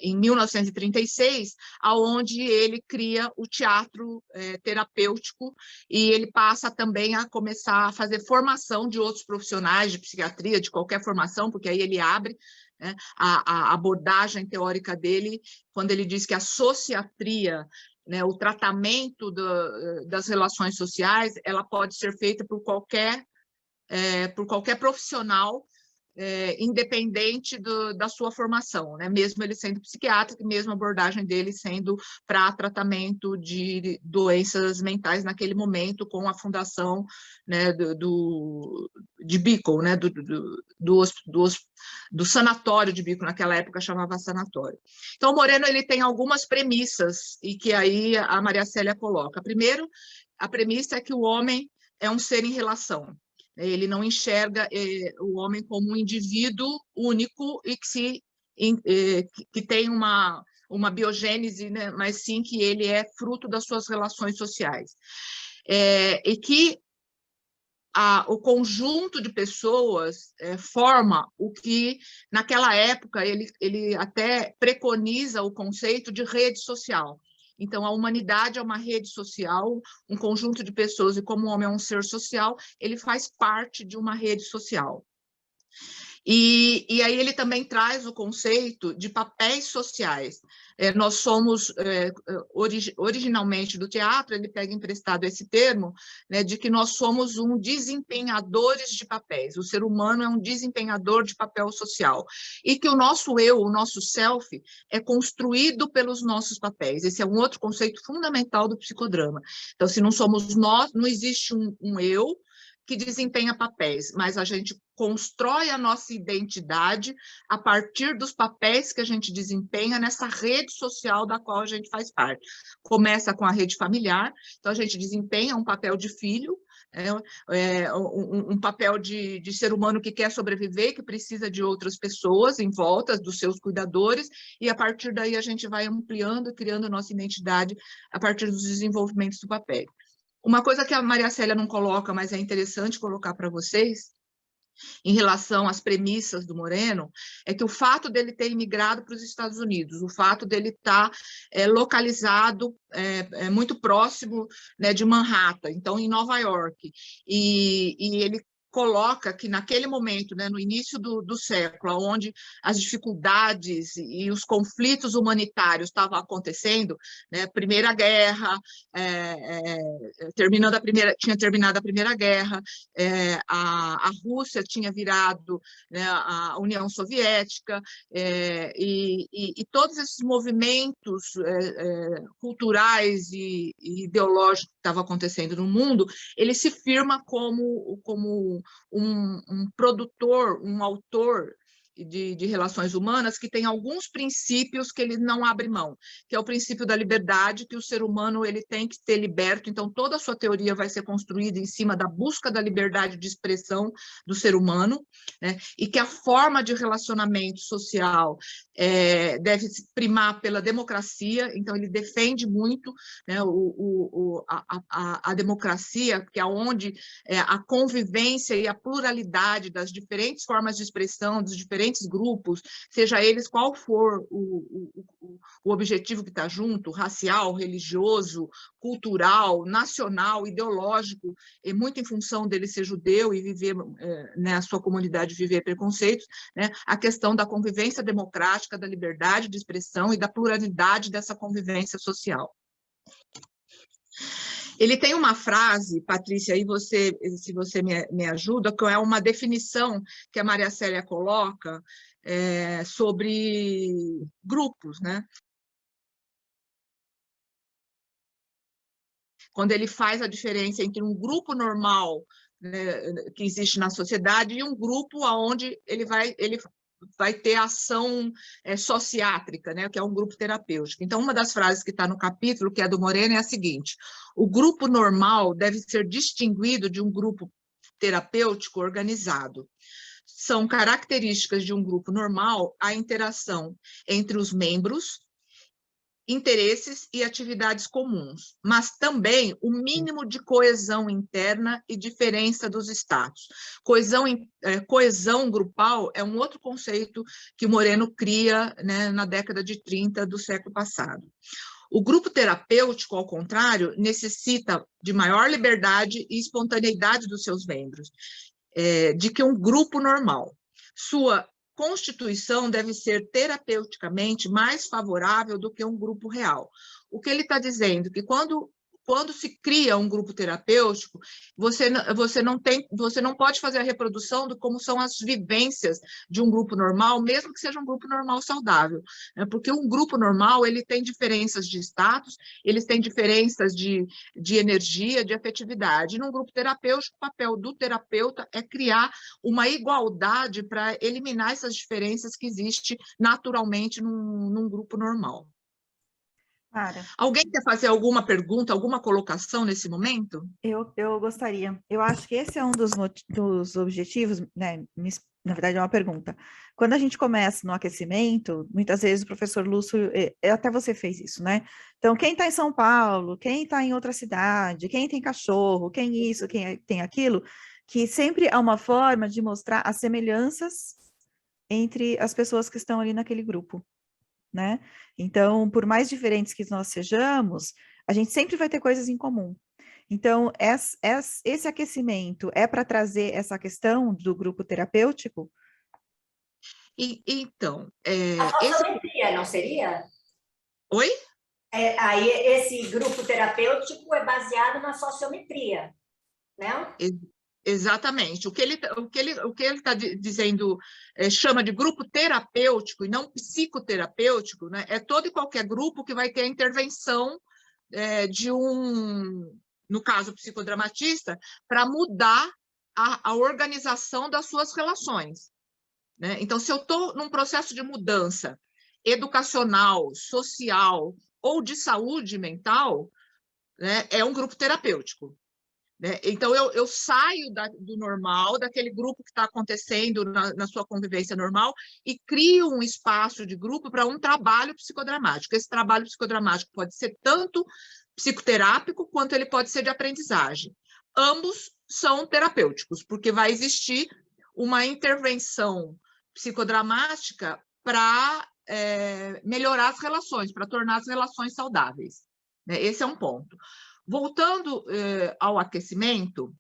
J: em 1936, aonde ele cria o teatro terapêutico, e ele passa também a começar a fazer formação de outros profissionais de psiquiatria, de qualquer formação, porque aí ele abre, né, a abordagem teórica dele, quando ele diz que a sociatria, né, o tratamento das relações sociais, ela pode ser feita por qualquer profissional, independente da sua formação, né? Mesmo ele sendo psiquiatra, e mesmo a abordagem dele sendo para tratamento de doenças mentais naquele momento, com a fundação, né, de Beacon, né, do sanatório de Beacon, naquela época chamava sanatório. Então, o Moreno ele tem algumas premissas, e que aí a Maria Célia coloca. Primeiro, a premissa é que o homem é um ser em relação. Ele não enxerga o homem como um indivíduo único e que tem uma biogênese, né? Mas sim que ele é fruto das suas relações sociais. E que o conjunto de pessoas forma o que, naquela época, ele até preconiza o conceito de rede social. Então, a humanidade é uma rede social, um conjunto de pessoas, e como o homem é um ser social, ele faz parte de uma rede social. E aí ele também traz o conceito de papéis sociais. Nós somos, originalmente do teatro, ele pega emprestado esse termo, né, de que nós somos desempenhadores de papéis. O ser humano é um desempenhador de papel social. E que o nosso eu, o nosso self, é construído pelos nossos papéis. Esse é um outro conceito fundamental do psicodrama. Então, se não somos nós, não existe um eu que desempenha papéis, mas a gente constrói a nossa identidade a partir dos papéis que a gente desempenha nessa rede social da qual a gente faz parte. Começa com a rede familiar, então a gente desempenha um papel de filho, um papel de ser humano que quer sobreviver, que precisa de outras pessoas em volta, dos seus cuidadores, e a partir daí a gente vai ampliando, criando a nossa identidade a partir dos desenvolvimentos do papel. Uma coisa que a Maria Célia não coloca, mas é interessante colocar para vocês, em relação às premissas do Moreno, é que o fato dele ter imigrado para os Estados Unidos, o fato dele estar localizado muito próximo, né, de Manhattan, então em Nova York, e ele coloca que naquele momento, né, no início do século, onde as dificuldades e os conflitos humanitários estavam acontecendo, né, Primeira Guerra, tinha terminado a Primeira Guerra, a Rússia tinha virado, né, a União Soviética, e todos esses movimentos culturais e ideológicos que estavam acontecendo no mundo, ele se firma como um produtor, um autor de relações humanas que tem alguns princípios que ele não abre mão, que é o princípio da liberdade, que o ser humano ele tem que ser liberto, então toda a sua teoria vai ser construída em cima da busca da liberdade de expressão do ser humano, né? E que a forma de relacionamento social deve primar pela democracia, então ele defende muito, né, a democracia, que é onde a convivência e a pluralidade das diferentes formas de expressão, dos diferentes grupos, seja eles qual for o objetivo que está junto, racial, religioso, cultural, nacional, ideológico, e muito em função dele ser judeu e viver, né, a sua comunidade viver preconceitos, né, a questão da convivência democrática, da liberdade de expressão e da pluralidade dessa convivência social. Ele tem uma frase, Patrícia, aí se você me ajuda, que é uma definição que a Maria Célia coloca sobre grupos, né? Quando ele faz a diferença entre um grupo normal, né, que existe na sociedade e um grupo onde ele vai ter ação sociátrica, né, que é um grupo terapêutico. Então, uma das frases que está no capítulo, que é do Moreno, é a seguinte: o grupo normal deve ser distinguido de um grupo terapêutico organizado. São características de um grupo normal a interação entre os membros, interesses e atividades comuns, mas também o mínimo de coesão interna e diferença dos status. Coesão grupal é um outro conceito que o Moreno cria, né, na década de 30 do século passado. O grupo terapêutico, ao contrário, necessita de maior liberdade e espontaneidade dos seus membros, de que um grupo normal. Sua constituição deve ser terapeuticamente mais favorável do que um grupo real. O que ele está dizendo? Que quando se cria um grupo terapêutico, você não pode fazer a reprodução de como são as vivências de um grupo normal, mesmo que seja um grupo normal saudável, né? Porque um grupo normal ele tem diferenças de status, eles têm diferenças de energia, de afetividade. Num grupo terapêutico, o papel do terapeuta é criar uma igualdade para eliminar essas diferenças que existem naturalmente num grupo normal. Alguém quer fazer alguma pergunta, alguma colocação nesse momento?
B: Eu gostaria. Eu acho que esse é um dos objetivos, né? Na verdade, é uma pergunta. Quando a gente começa no aquecimento, muitas vezes o professor Lúcio, até você fez isso, né? Então, quem está em São Paulo, quem está em outra cidade, quem tem cachorro, quem isso, quem tem aquilo, que sempre há uma forma de mostrar as semelhanças entre as pessoas que estão ali naquele grupo, né? Então, por mais diferentes que nós sejamos, a gente sempre vai ter coisas em comum. Então, esse aquecimento é para trazer essa questão do grupo terapêutico?
J: Então...
I: A sociometria, não seria?
J: Oi?
I: Aí, esse grupo terapêutico é baseado na sociometria, né?
J: Exatamente. O que ele está dizendo, chama de grupo terapêutico e não psicoterapêutico, né? É todo e qualquer grupo que vai ter a intervenção de no caso psicodramatista, para mudar a organização das suas relações, né? Então, se eu estou num processo de mudança educacional, social ou de saúde mental, né, é um grupo terapêutico. né? Então, eu saio do normal, daquele grupo que está acontecendo na sua convivência normal, e crio um espaço de grupo para um trabalho psicodramático. Esse trabalho psicodramático pode ser tanto psicoterápico, quanto ele pode ser de aprendizagem. Ambos são terapêuticos, porque vai existir uma intervenção psicodramática para melhorar as relações, para tornar as relações saudáveis, né? Esse é um ponto. Voltando ao aquecimento,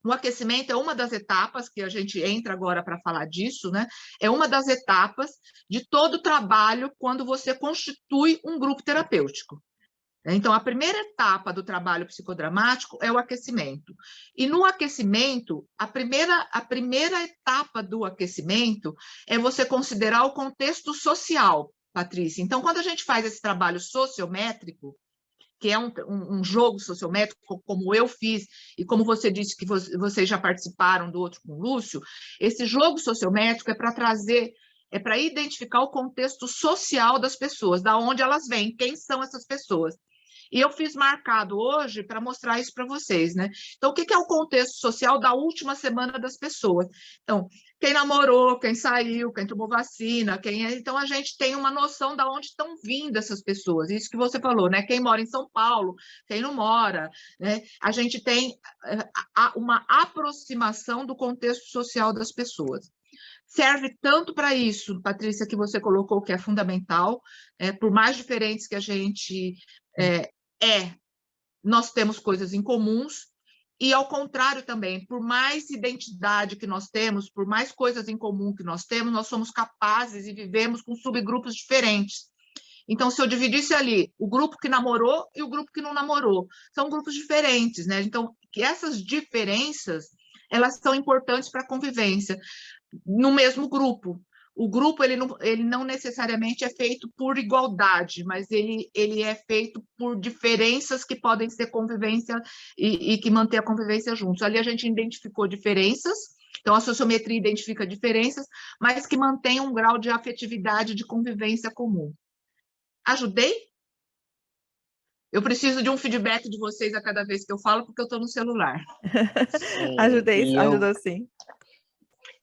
J: o aquecimento é uma das etapas que a gente entra agora para falar disso, né? É uma das etapas de todo o trabalho quando você constitui um grupo terapêutico. Então, a primeira etapa do trabalho psicodramático é o aquecimento. E no aquecimento, a primeira etapa do aquecimento é você considerar o contexto social, Patrícia. Então, quando a gente faz esse trabalho sociométrico, que é um jogo sociométrico, como eu fiz, e como você disse que vocês já participaram do outro com o Lúcio, esse jogo sociométrico é para trazer, é para identificar o contexto social das pessoas, da onde elas vêm, quem são essas pessoas. E eu fiz marcado hoje para mostrar isso para vocês, né? Então, o que é o contexto social da última semana das pessoas? Então, quem namorou, quem saiu, quem tomou vacina, então a gente tem uma noção de onde estão vindo essas pessoas. Isso que você falou, né? Quem mora em São Paulo, quem não mora, né? A gente tem uma aproximação do contexto social das pessoas. Serve tanto para isso, Patrícia, que você colocou, que é fundamental, por mais diferentes que a gente nós temos coisas em comuns, e ao contrário também, por mais identidade que nós temos, por mais coisas em comum que nós temos, nós somos capazes e vivemos com subgrupos diferentes. Então, se eu dividisse ali o grupo que namorou e o grupo que não namorou, são grupos diferentes, né? Então, que essas diferenças, elas são importantes para a convivência no mesmo grupo. O grupo ele não necessariamente é feito por igualdade, mas ele é feito por diferenças que podem ser convivência e que mantém a convivência juntos. Ali a gente identificou diferenças, então a sociometria identifica diferenças, mas que mantém um grau de afetividade, de convivência comum. Ajudei? Eu preciso de um feedback de vocês a cada vez que eu falo, porque eu estou no celular.
B: Ajudou sim.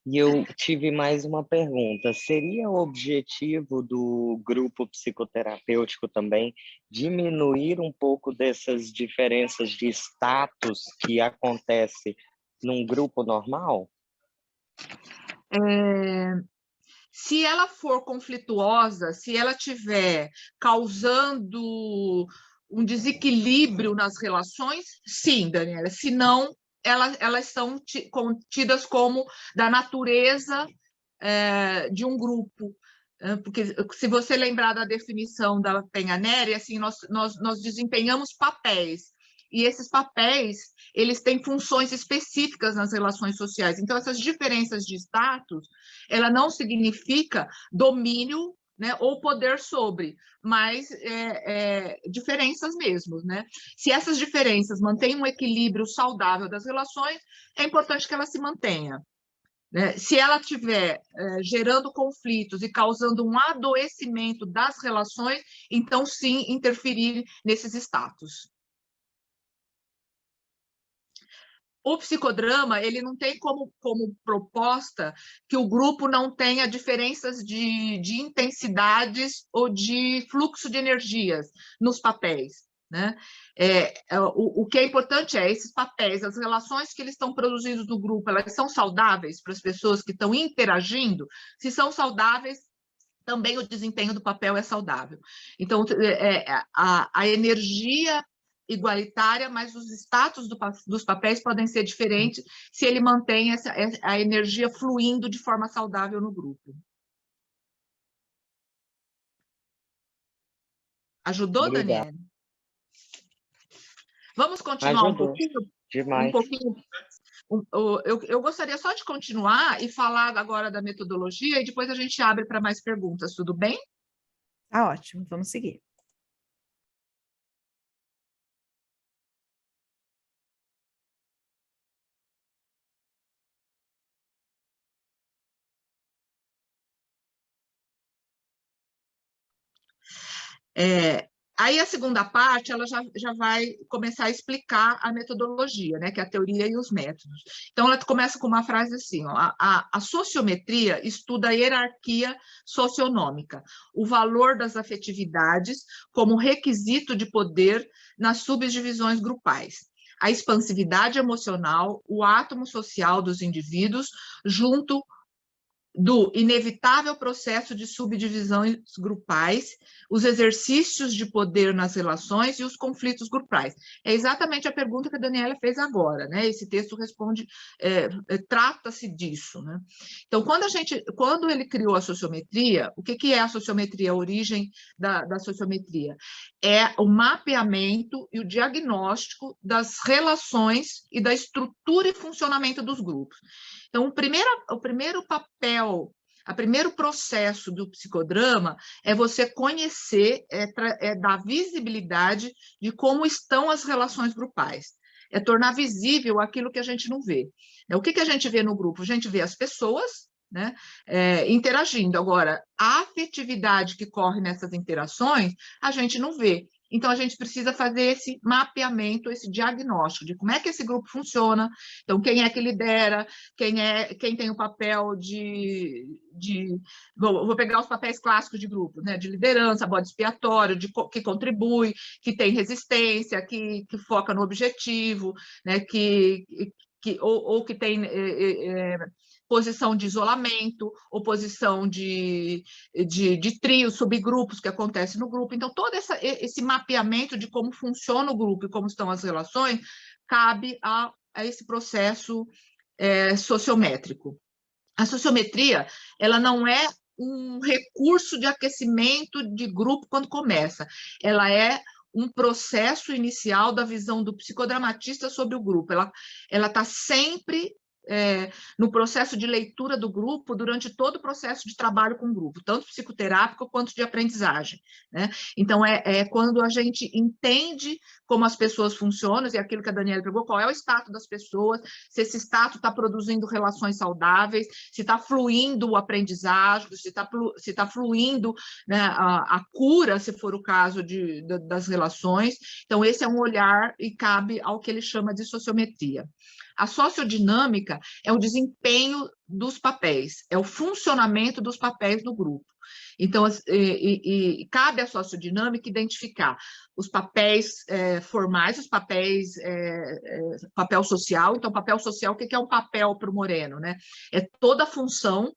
F: E eu tive mais uma pergunta. Seria o objetivo do grupo psicoterapêutico também diminuir um pouco dessas diferenças de status que acontece num grupo normal?
J: Se ela for conflituosa, se ela estiver causando um desequilíbrio nas relações, sim, Daniela. Se não, elas são tidas como da natureza de um grupo. Porque, se você lembrar da definição da Penha Nery, assim, nós desempenhamos papéis. E esses papéis, eles têm funções específicas nas relações sociais. Então, essas diferenças de status, ela não significa domínio, né, ou poder sobre, mas diferenças mesmo, né? Se essas diferenças mantêm um equilíbrio saudável das relações, é importante que ela se mantenha. Né? Se ela estiver gerando conflitos e causando um adoecimento das relações, então sim, interferir nesses status. O psicodrama, ele não tem como proposta que o grupo não tenha diferenças de intensidades ou de fluxo de energias nos papéis, né? O que é importante é esses papéis, as relações que eles estão produzindo no grupo, elas são saudáveis para as pessoas que estão interagindo? Se são saudáveis, também o desempenho do papel é saudável. Então, a energia igualitária, mas os status dos papéis podem ser diferentes se ele mantém a energia fluindo de forma saudável no grupo. Ajudou,
F: Obrigado.
J: Daniela? Vamos continuar um pouquinho?
F: Demais.
J: Um pouquinho. Eu gostaria só de continuar e falar agora da metodologia e depois a gente abre para mais perguntas, tudo bem?
B: Tá ótimo, vamos seguir.
J: Aí a segunda parte, ela já vai começar a explicar a metodologia, né, que é a teoria e os métodos. Então, ela começa com uma frase assim, ó, a sociometria estuda a hierarquia socionômica, o valor das afetividades como requisito de poder nas subdivisões grupais, a expansividade emocional, o átomo social dos indivíduos, junto do inevitável processo de subdivisões grupais, os exercícios de poder nas relações e os conflitos grupais. É exatamente a pergunta que a Daniela fez agora, né? Esse texto responde, trata-se disso, né? Então, quando ele criou a sociometria, o que é a sociometria, a origem da sociometria? É o mapeamento e o diagnóstico das relações e da estrutura e funcionamento dos grupos. Então, o primeiro papel, o primeiro processo do psicodrama é você conhecer, dar visibilidade de como estão as relações grupais. É tornar visível aquilo que a gente não vê. O que a gente vê no grupo? A gente vê as pessoas, né, interagindo. Agora, a afetividade que corre nessas interações, a gente não vê. Então, a gente precisa fazer esse mapeamento, esse diagnóstico de como é que esse grupo funciona. Então, quem é que lidera, quem tem o papel vou pegar os papéis clássicos de grupo, né? De liderança, bode expiatório, que contribui, que tem resistência, que foca no objetivo, né? Que tem posição de isolamento, ou posição de trio, subgrupos que acontece no grupo. Então, todo esse mapeamento de como funciona o grupo e como estão as relações, cabe a esse processo sociométrico. A sociometria, ela não é um recurso de aquecimento de grupo quando começa, ela é um processo inicial da visão do psicodramatista sobre o grupo. Ela está sempre no processo de leitura do grupo durante todo o processo de trabalho com o grupo, tanto psicoterápico quanto de aprendizagem, né? Então, quando a gente entende como as pessoas funcionam, e aquilo que a Daniela pegou, qual é o status das pessoas, se esse status está produzindo relações saudáveis, se está fluindo o aprendizagem, se está fluindo, né, a cura, se for o caso das relações. Então, esse é um olhar e cabe ao que ele chama de sociometria. A sociodinâmica é o desempenho dos papéis, é o funcionamento dos papéis do grupo. Então, cabe à sociodinâmica identificar os papéis formais, os papéis, papel social. Então, papel social, o que é um papel para o Moreno, né? É toda a função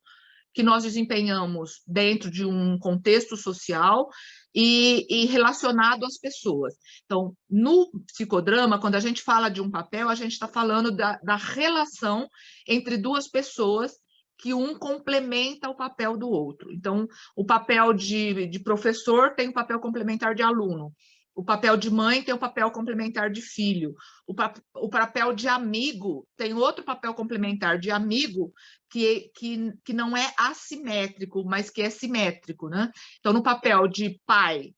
J: que nós desempenhamos dentro de um contexto social e relacionado às pessoas. Então, no psicodrama, quando a gente fala de um papel, a gente está falando da relação entre duas pessoas que um complementa o papel do outro. Então, o papel de professor tem o papel complementar de aluno. O papel de mãe tem o papel complementar de filho. O papel de amigo tem outro papel complementar de amigo que não é assimétrico, mas que é simétrico, né? Então, no papel de pai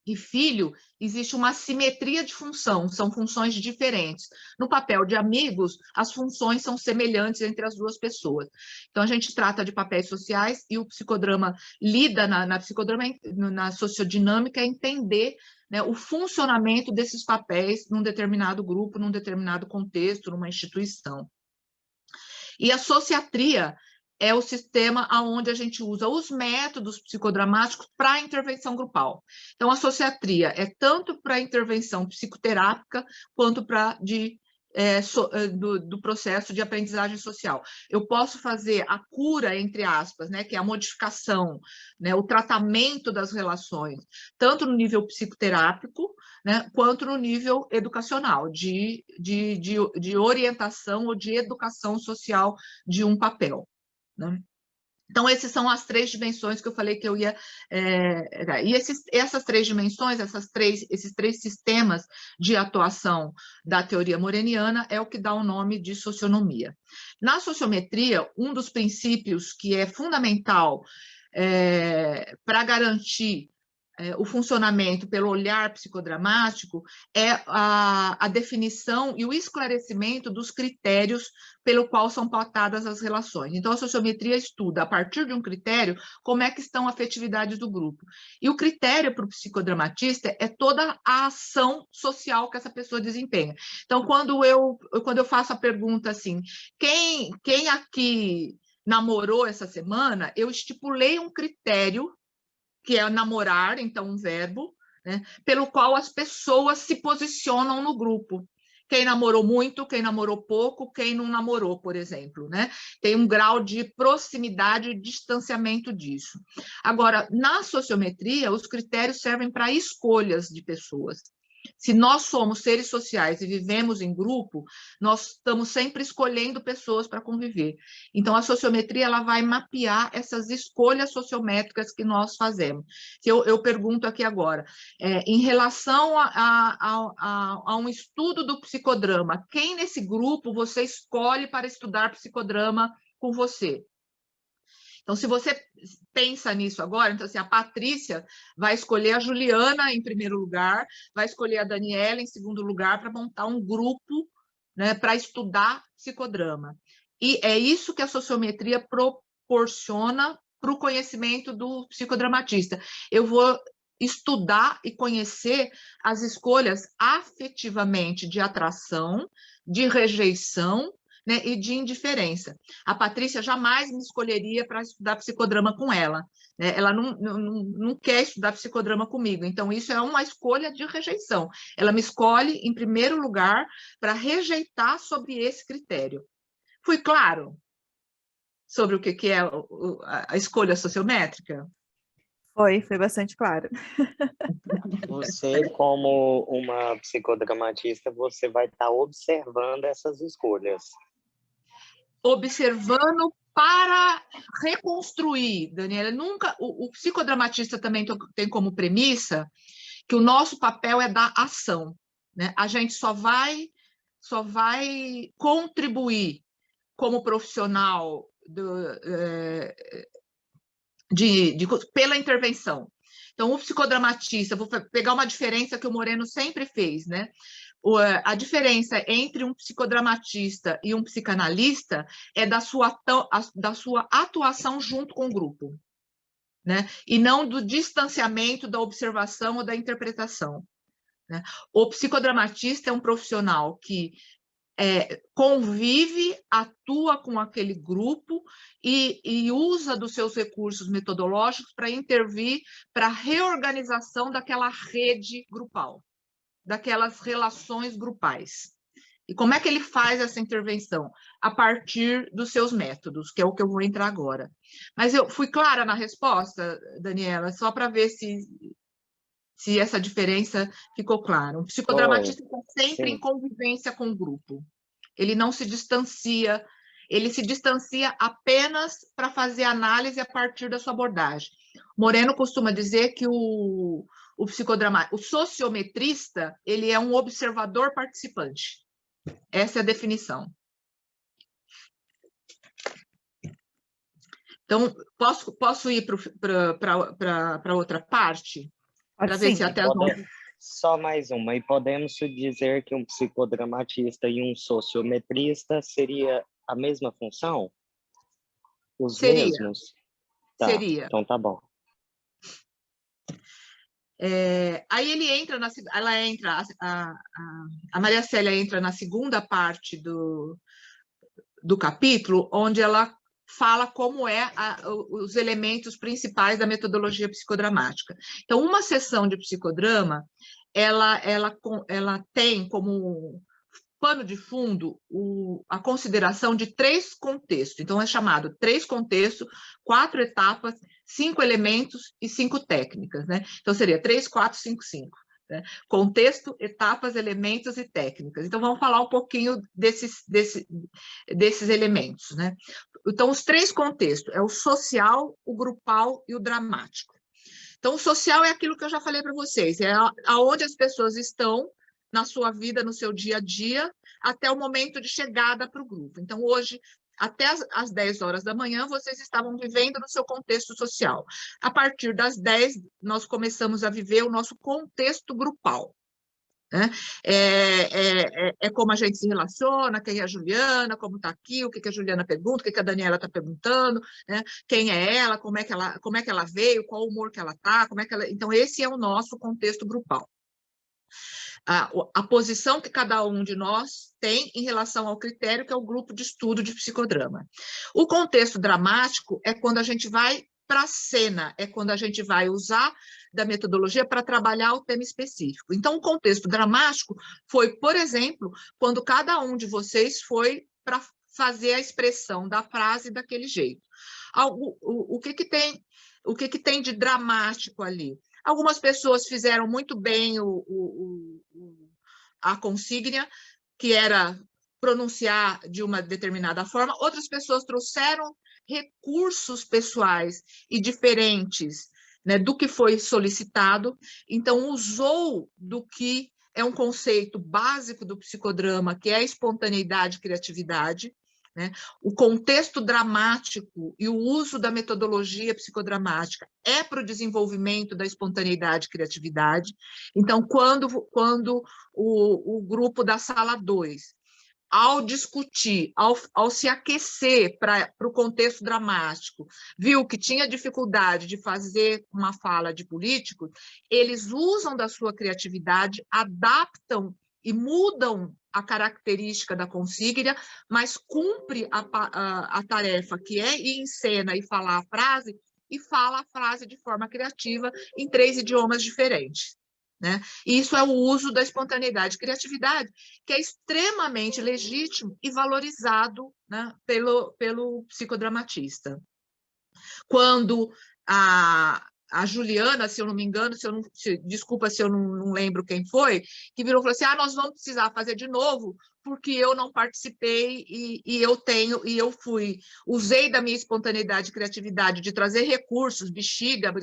J: e filho, existe uma simetria de função, são funções diferentes. No papel de amigos, as funções são semelhantes entre as duas pessoas. Então, a gente trata de papéis sociais e o psicodrama lida na sociodinâmica, entender, né, o funcionamento desses papéis num determinado grupo, num determinado contexto, numa instituição. E a sociatria é o sistema onde a gente usa os métodos psicodramáticos para a intervenção grupal. Então, a sociatria é tanto para a intervenção psicoterápica quanto para do processo de aprendizagem social. Eu posso fazer a cura, entre aspas, né, que é a modificação, né, o tratamento das relações, tanto no nível psicoterápico, né, quanto no nível educacional, de orientação ou de educação social de um papel, né? Então, essas são as três dimensões que eu falei que eu ia... E essas três dimensões, esses três sistemas de atuação da teoria moreniana é o que dá o nome de socionomia. Na sociometria, um dos princípios que é fundamental para garantir o funcionamento pelo olhar psicodramático é a definição e o esclarecimento dos critérios pelo qual são pautadas as relações. Então, a sociometria estuda, a partir de um critério, como é que estão as afetividades do grupo. E o critério para o psicodramatista é toda a ação social que essa pessoa desempenha. Então, quando eu faço a pergunta assim, quem aqui namorou essa semana, eu estipulei um critério que é namorar, então um verbo, né, pelo qual as pessoas se posicionam no grupo. Quem namorou muito, quem namorou pouco, quem não namorou, por exemplo, né? Tem um grau de proximidade e distanciamento disso. Agora, na sociometria, os critérios servem para escolhas de pessoas. Se nós somos seres sociais e vivemos em grupo, nós estamos sempre escolhendo pessoas para conviver. Então, a sociometria ela vai mapear essas escolhas sociométricas que nós fazemos. Eu pergunto aqui agora, em relação a um estudo do psicodrama, quem nesse grupo você escolhe para estudar psicodrama com você? Então, se você pensa nisso agora, então, assim, a Patrícia vai escolher a Juliana em primeiro lugar, vai escolher a Daniela em segundo lugar para montar um grupo, né, para estudar psicodrama. E é isso que a sociometria proporciona para o conhecimento do psicodramatista. Eu vou estudar e conhecer as escolhas afetivamente de atração, de rejeição, né, e de indiferença. A Patrícia jamais me escolheria para estudar psicodrama com ela, né? Ela não quer estudar psicodrama comigo, então isso é uma escolha de rejeição. Ela me escolhe, em primeiro lugar, para rejeitar sobre esse critério. Fui claro sobre o que é a escolha sociométrica?
B: Foi bastante claro.
F: Você, como uma psicodramatista, você vai estar observando essas escolhas.
J: Observando para reconstruir, Daniela. O psicodramatista também tem como premissa que o nosso papel é da ação, né? A gente só vai contribuir como profissional pela intervenção. Então, o psicodramatista, vou pegar uma diferença que o Moreno sempre fez, né? A diferença entre um psicodramatista e um psicanalista é da sua atuação junto com o grupo, né? E não do distanciamento da observação ou da interpretação, né? O psicodramatista é um profissional que convive, atua com aquele grupo e usa dos seus recursos metodológicos para intervir para a reorganização daquela rede grupal, daquelas relações grupais. E como é que ele faz essa intervenção? A partir dos seus métodos, que é o que eu vou entrar agora. Mas eu fui clara na resposta, Daniela, só para ver se essa diferença ficou clara. Um psicodramatista está sempre em convivência com o grupo. Ele não se distancia, ele se distancia apenas para fazer análise a partir da sua abordagem. Moreno costuma dizer que o sociometrista, ele é um observador participante. Essa é a definição. Então, posso ir para outra parte? Para ver se até
F: Só mais uma. E podemos dizer que um psicodramatista e um sociometrista seria a mesma função? Os mesmos? Tá,
J: seria.
F: Então tá bom.
J: Aí ele entra, a Maria Célia entra na segunda parte do capítulo, onde ela fala como os elementos principais da metodologia psicodramática. Então, uma sessão de psicodrama, ela tem como pano de fundo a consideração de 3 contextos. Então, é chamado 3 contextos, 4 etapas, 5 elementos e 5 técnicas, né? Então, seria 3, 4, 5, 5. Né? Contexto, etapas, elementos e técnicas. Então, vamos falar um pouquinho desses elementos, né? Então, os 3 contextos, é o social, o grupal e o dramático. Então, o social é aquilo que eu já falei para vocês, é aonde as pessoas estão na sua vida, no seu dia a dia, até o momento de chegada para o grupo. Então, hoje, até as 10 horas da manhã, vocês estavam vivendo no seu contexto social. A partir das 10, nós começamos a viver o nosso contexto grupal. Né? Como a gente se relaciona, quem é a Juliana, como está aqui, o que a Juliana pergunta, o que a Daniela está perguntando, né? Quem é ela, como é que ela veio, qual o humor que ela está, Então, esse é o nosso contexto grupal. A posição que cada um de nós tem em relação ao critério, que é o grupo de estudo de psicodrama. O contexto dramático é quando a gente vai para a cena, é quando a gente vai usar da metodologia para trabalhar o tema específico. Então, o contexto dramático foi, por exemplo, quando cada um de vocês foi para fazer a expressão da frase daquele jeito. O que tem de dramático ali? Algumas pessoas fizeram muito bem a consígnia, que era pronunciar de uma determinada forma, outras pessoas trouxeram recursos pessoais e diferentes, né, do que foi solicitado, então usou do que é um conceito básico do psicodrama, que é a espontaneidade e criatividade, né? O contexto dramático e o uso da metodologia psicodramática é para o desenvolvimento da espontaneidade e criatividade. Então, quando o grupo da sala 2, ao discutir, ao se aquecer para o contexto dramático, viu que tinha dificuldade de fazer uma fala de políticos, eles usam da sua criatividade, adaptam e mudam a característica da consígnia, mas cumpre a tarefa que é ir em cena e falar a frase, e fala a frase de forma criativa em 3 idiomas diferentes. Né? E isso é o uso da espontaneidade e criatividade, que é extremamente legítimo e valorizado, né, pelo psicodramatista. Quando a Juliana, se eu não me engano, desculpa se eu não lembro quem foi, que virou e falou assim, nós vamos precisar fazer de novo, porque eu não participei e eu usei da minha espontaneidade e criatividade de trazer recursos, bexiga,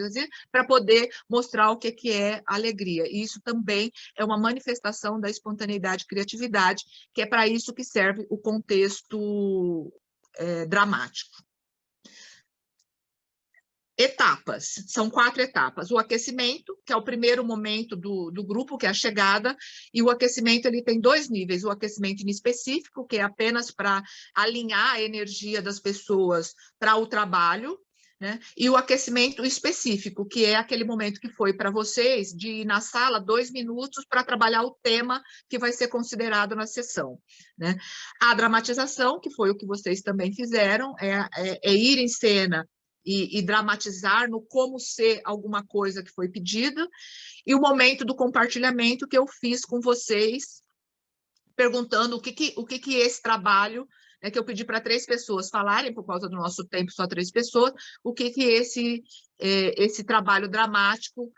J: para poder mostrar o que é alegria. E isso também é uma manifestação da espontaneidade e criatividade, que é para isso que serve o contexto dramático. Etapas, são 4 etapas. O aquecimento, que é o primeiro momento do grupo, que é a chegada, e o aquecimento ele tem 2 níveis, o aquecimento inespecífico, que é apenas para alinhar a energia das pessoas para o trabalho, né? E o aquecimento específico, que é aquele momento que foi para vocês de ir na sala 2 minutos para trabalhar o tema que vai ser considerado na sessão, né? A dramatização, que foi o que vocês também fizeram, é ir em cena e dramatizar no como ser alguma coisa que foi pedida, e o momento do compartilhamento que eu fiz com vocês, perguntando o que esse trabalho, né, que eu pedi para 3 pessoas falarem, por causa do nosso tempo, só 3 pessoas, o que esse trabalho dramático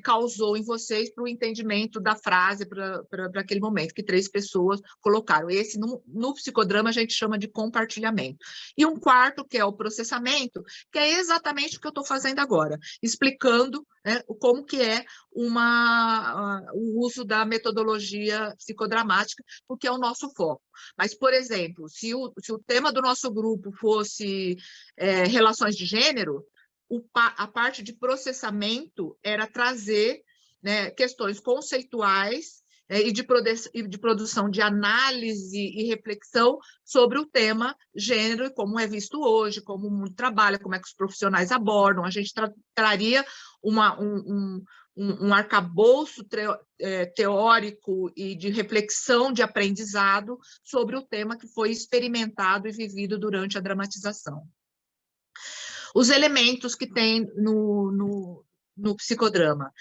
J: causou em vocês para o entendimento da frase, para aquele momento, que 3 pessoas colocaram. Esse, no psicodrama, a gente chama de compartilhamento. E um quarto, que é o processamento, que é exatamente o que eu estou fazendo agora, explicando, né, como que é o uso da metodologia psicodramática, porque é o nosso foco. Mas, por exemplo, se o tema do nosso grupo fosse relações de gênero, a parte de processamento era trazer, né, questões conceituais e de produção de análise e reflexão sobre o tema gênero e como é visto hoje, como o mundo trabalha, como é que os profissionais abordam. A gente traria um arcabouço teórico e de reflexão de aprendizado sobre o tema que foi experimentado e vivido durante a dramatização. Os elementos que tem no psicodrama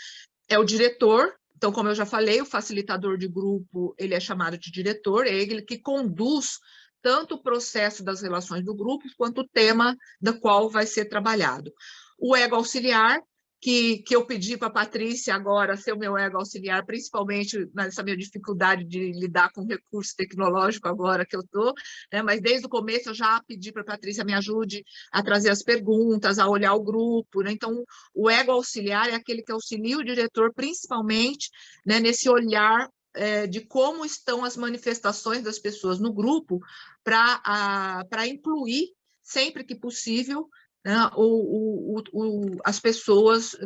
J: é o diretor. Então, como eu já falei, o facilitador de grupo, ele é chamado de diretor, é ele que conduz tanto o processo das relações do grupo, quanto o tema da qual vai ser trabalhado. O ego auxiliar, que eu pedi para a Patrícia agora ser o meu ego auxiliar, principalmente nessa minha dificuldade de lidar com recurso tecnológico agora que eu estou, né? Mas desde o começo eu já pedi para a Patrícia me ajude a trazer as perguntas, a olhar o grupo, né? Então, o ego auxiliar é aquele que auxilia o diretor, principalmente, né, nesse olhar de como estão as manifestações das pessoas no grupo para incluir, sempre que possível, né, as pessoas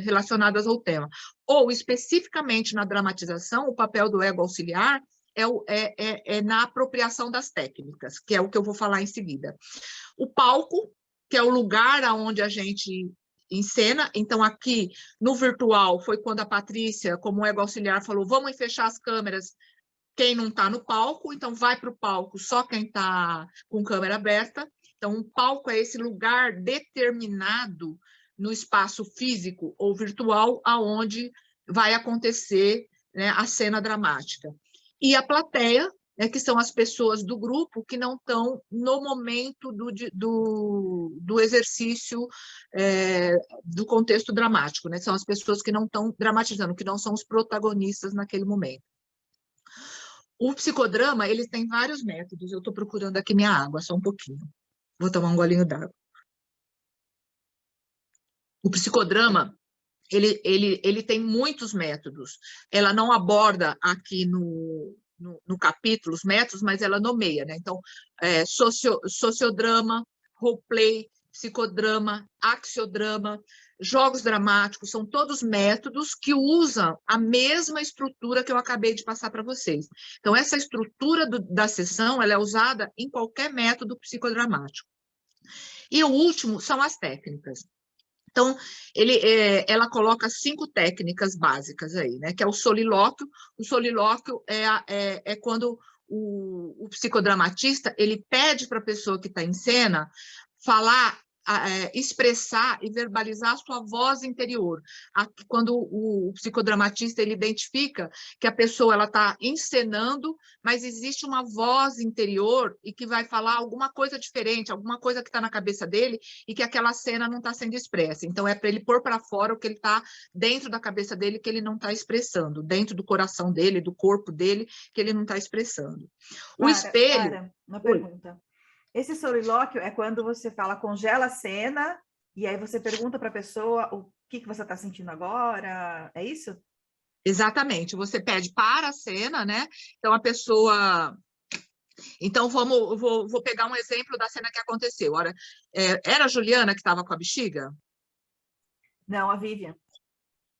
J: relacionadas ao tema. Ou, especificamente na dramatização, o papel do ego auxiliar é na apropriação das técnicas, que é o que eu vou falar em seguida. O palco, que é o lugar onde a gente encena. Então, aqui no virtual, foi quando a Patrícia, como ego auxiliar, falou: vamos fechar as câmeras, quem não está no palco, então vai para o palco só quem está com câmera aberta. Então, um palco é esse lugar determinado no espaço físico ou virtual aonde vai acontecer, né, a cena dramática. E a plateia, né, que são as pessoas do grupo que não estão no momento do exercício do contexto dramático, né? São as pessoas que não estão dramatizando, que não são os protagonistas naquele momento. O psicodrama, ele tem vários métodos. Eu estou procurando aqui minha água, só um pouquinho. Vou tomar um golinho d'água. O psicodrama, ele tem muitos métodos. Ela não aborda aqui no capítulo os métodos, mas ela nomeia, né? Então, sociodrama, roleplay, psicodrama, axiodrama, jogos dramáticos, são todos métodos que usam a mesma estrutura que eu acabei de passar para vocês. Então, essa estrutura da sessão, ela é usada em qualquer método psicodramático. E o último são as técnicas. Então, ela coloca 5 técnicas básicas aí, né? Que é o solilóquio. O solilóquio é quando o psicodramatista, ele pede para a pessoa que está em cena falar, expressar e verbalizar a sua voz interior. Quando o psicodramatista, ele identifica que a pessoa está encenando, mas existe uma voz interior e que vai falar alguma coisa diferente, alguma coisa que está na cabeça dele e que aquela cena não está sendo expressa. Então, é para ele pôr para fora o que ele está dentro da cabeça dele, que ele não está expressando, dentro do coração dele, do corpo dele, que ele não está expressando. O espelho...
B: Uma pergunta. Esse solilóquio é quando você fala, congela a cena, e aí você pergunta para a pessoa o que você está sentindo agora, é isso?
J: Exatamente, você pede para a cena, né? Então, a pessoa... Então, vou pegar um exemplo da cena que aconteceu. Era a Juliana que estava com a bexiga?
B: Não, a Vivian.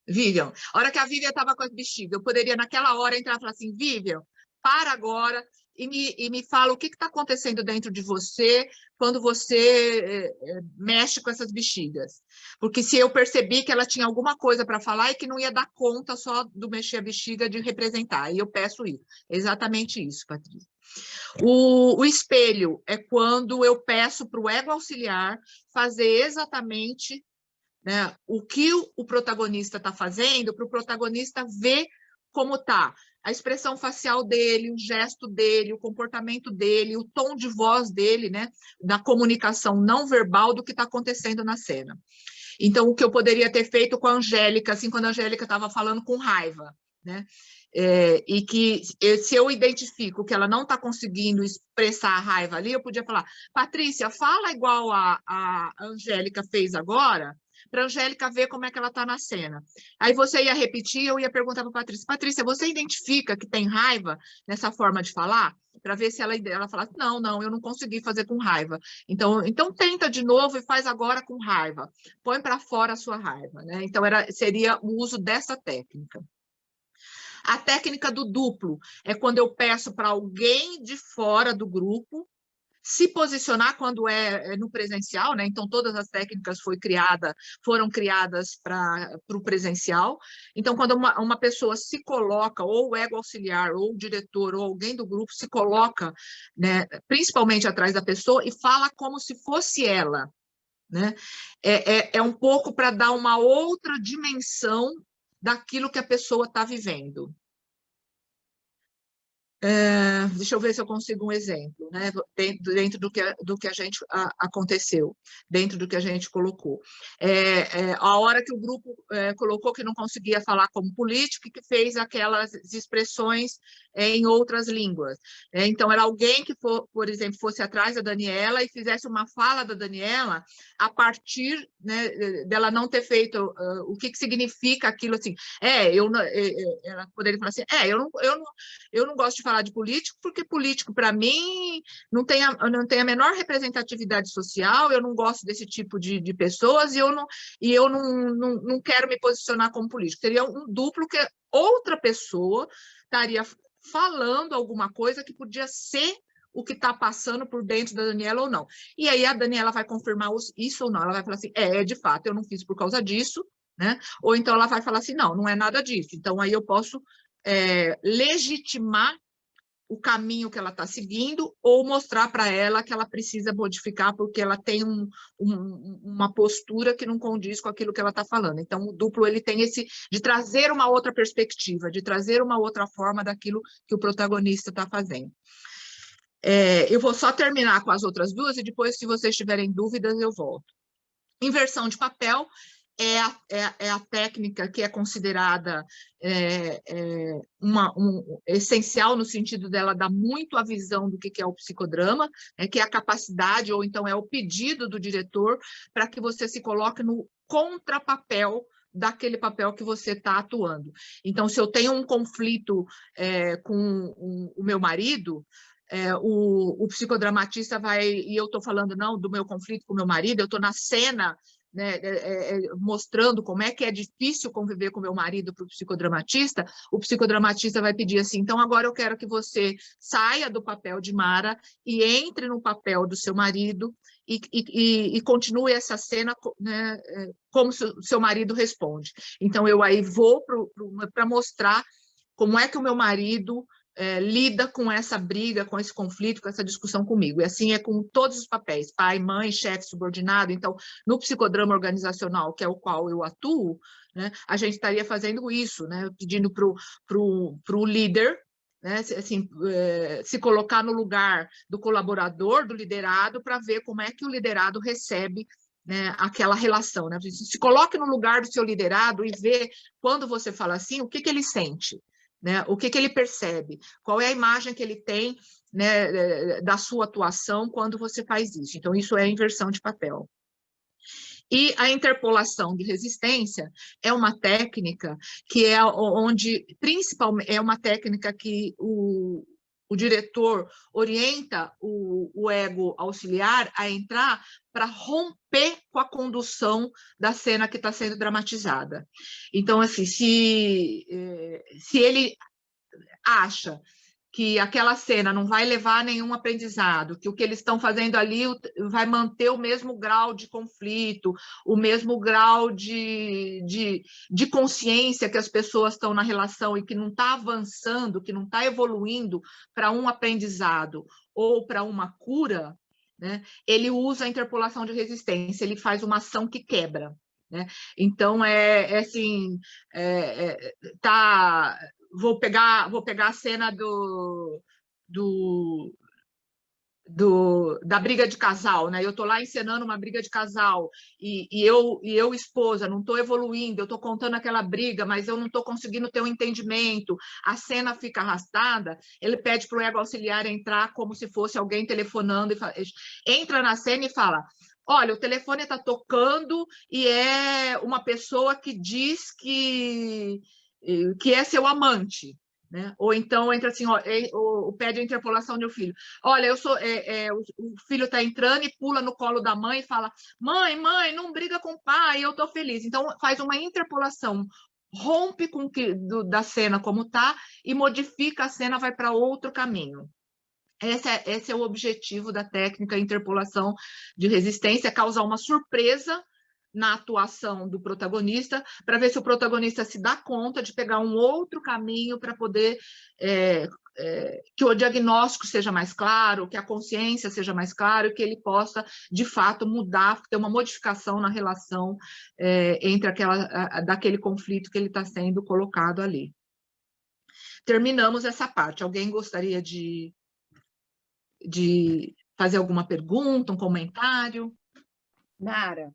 J: Vivian. A hora que a Vivian estava com a bexiga, eu poderia, naquela hora, entrar e falar assim: Vivian, para agora e me fala o que está acontecendo dentro de você quando você mexe com essas bexigas. Porque se eu percebi que ela tinha alguma coisa para falar e que não ia dar conta só do mexer a bexiga de representar, e eu peço isso. É exatamente isso, Patrícia. O espelho é quando eu peço para o ego auxiliar fazer exatamente, né, o que o protagonista está fazendo, para o protagonista ver como está a expressão facial dele, o gesto dele, o comportamento dele, o tom de voz dele, né, da comunicação não verbal do que está acontecendo na cena. Então, o que eu poderia ter feito com a Angélica, assim, quando a Angélica estava falando com raiva, né, e que se eu identifico que ela não está conseguindo expressar a raiva ali, eu podia falar: Patrícia, fala igual a Angélica fez agora, para a Angélica ver como é que ela está na cena. Aí você ia repetir, eu ia perguntar para a Patrícia: Patrícia, você identifica que tem raiva nessa forma de falar? Para ver se ela fala: não, eu não consegui fazer com raiva. Então tenta de novo e faz agora com raiva. Põe para fora a sua raiva, né? Então, seria o uso dessa técnica. A técnica do duplo é quando eu peço para alguém de fora do grupo se posicionar quando é no presencial, né? Então, todas as técnicas foram criadas para o presencial. Então, quando uma pessoa se coloca, ou o ego auxiliar, ou o diretor, ou alguém do grupo se coloca, né, principalmente atrás da pessoa, e fala como se fosse ela, né? É um pouco para dar uma outra dimensão daquilo que a pessoa está vivendo. Deixa eu ver se eu consigo um exemplo, né? Dentro do que a gente aconteceu, dentro do que a gente colocou. A hora que o grupo colocou que não conseguia falar como político e que fez aquelas expressões em outras línguas. Então, era alguém que, por exemplo, fosse atrás da Daniela e fizesse uma fala da Daniela a partir, né, dela não ter feito o que significa aquilo assim. Ela poderia falar assim, eu não gosto de falar de político, porque político, para mim, não tem a menor representatividade social, eu não gosto desse tipo de pessoas, e eu não quero me posicionar como político. Seria um duplo que outra pessoa estaria falando alguma coisa que podia ser o que está passando por dentro da Daniela ou não. E aí a Daniela vai confirmar isso ou não, ela vai falar assim, de fato, eu não fiz por causa disso, né? Ou então ela vai falar assim, não é nada disso. Então aí eu posso legitimar o caminho que ela está seguindo ou mostrar para ela que ela precisa modificar porque ela tem uma postura que não condiz com aquilo que ela está falando. Então, o duplo ele tem esse de trazer uma outra perspectiva, de trazer uma outra forma daquilo que o protagonista está fazendo. Eu vou só terminar com as outras duas e depois, se vocês tiverem dúvidas, eu volto. Inversão de papel é a técnica que é considerada essencial no sentido dela dar muito a visão do que é o psicodrama, que é a capacidade, ou então é o pedido do diretor para que você se coloque no contrapapel daquele papel que você está atuando. Então, se eu tenho um conflito com o meu marido, o psicodramatista vai, e eu estou falando não do meu conflito com o meu marido, eu estou na cena, né, mostrando como é que é difícil conviver com meu marido para o psicodramatista vai pedir assim, então agora eu quero que você saia do papel de Mara e entre no papel do seu marido e continue essa cena, né, como o seu marido responde. Então eu aí vou para mostrar como é que o meu marido lida com essa briga, com esse conflito, com essa discussão comigo. E assim é com todos os papéis, pai, mãe, chefe, subordinado. Então, no psicodrama organizacional, que é o qual eu atuo, né, a gente estaria fazendo isso, né, pedindo para o líder, né, assim, se colocar no lugar do colaborador, do liderado, para ver como é que o liderado recebe, né, aquela relação. Né? Se coloque no lugar do seu liderado e vê, quando você fala assim, o que ele sente. Né? O que ele percebe, qual é a imagem que ele tem, né, da sua atuação quando você faz isso. Então, isso é inversão de papel. E a interpolação de resistência é uma técnica que é onde, principalmente, é uma técnica que o diretor orienta o ego auxiliar a entrar para romper com a condução da cena que está sendo dramatizada. Então, assim, se ele acha que aquela cena não vai levar a nenhum aprendizado, que o que eles estão fazendo ali vai manter o mesmo grau de conflito, o mesmo grau de consciência que as pessoas estão na relação e que não está avançando, que não está evoluindo para um aprendizado ou para uma cura, né? Ele usa a interpolação de resistência, ele faz uma ação que quebra. Né? Então, assim, vou pegar a cena da briga de casal, né? Eu estou lá encenando uma briga de casal e eu esposa, não estou evoluindo, eu estou contando aquela briga, mas eu não estou conseguindo ter um entendimento, a cena fica arrastada, ele pede para o ego auxiliar entrar como se fosse alguém telefonando, entra na cena e fala: olha, o telefone está tocando e é uma pessoa que diz que é seu amante, né? Ou então entra assim, pede a interpolação do filho. Olha, o filho está entrando e pula no colo da mãe e fala: mãe, não briga com o pai, eu estou feliz. Então faz uma interpolação, rompe com da cena como está e modifica a cena, vai para outro caminho. Esse é o objetivo da técnica interpolação de resistência, causar uma surpresa na atuação do protagonista, para ver se o protagonista se dá conta de pegar um outro caminho para poder que o diagnóstico seja mais claro, que a consciência seja mais clara, e que ele possa, de fato, mudar, ter uma modificação na relação entre daquele conflito que ele está sendo colocado ali. terminamos essa parte. Alguém gostaria de fazer alguma pergunta, um comentário?
E: Nara,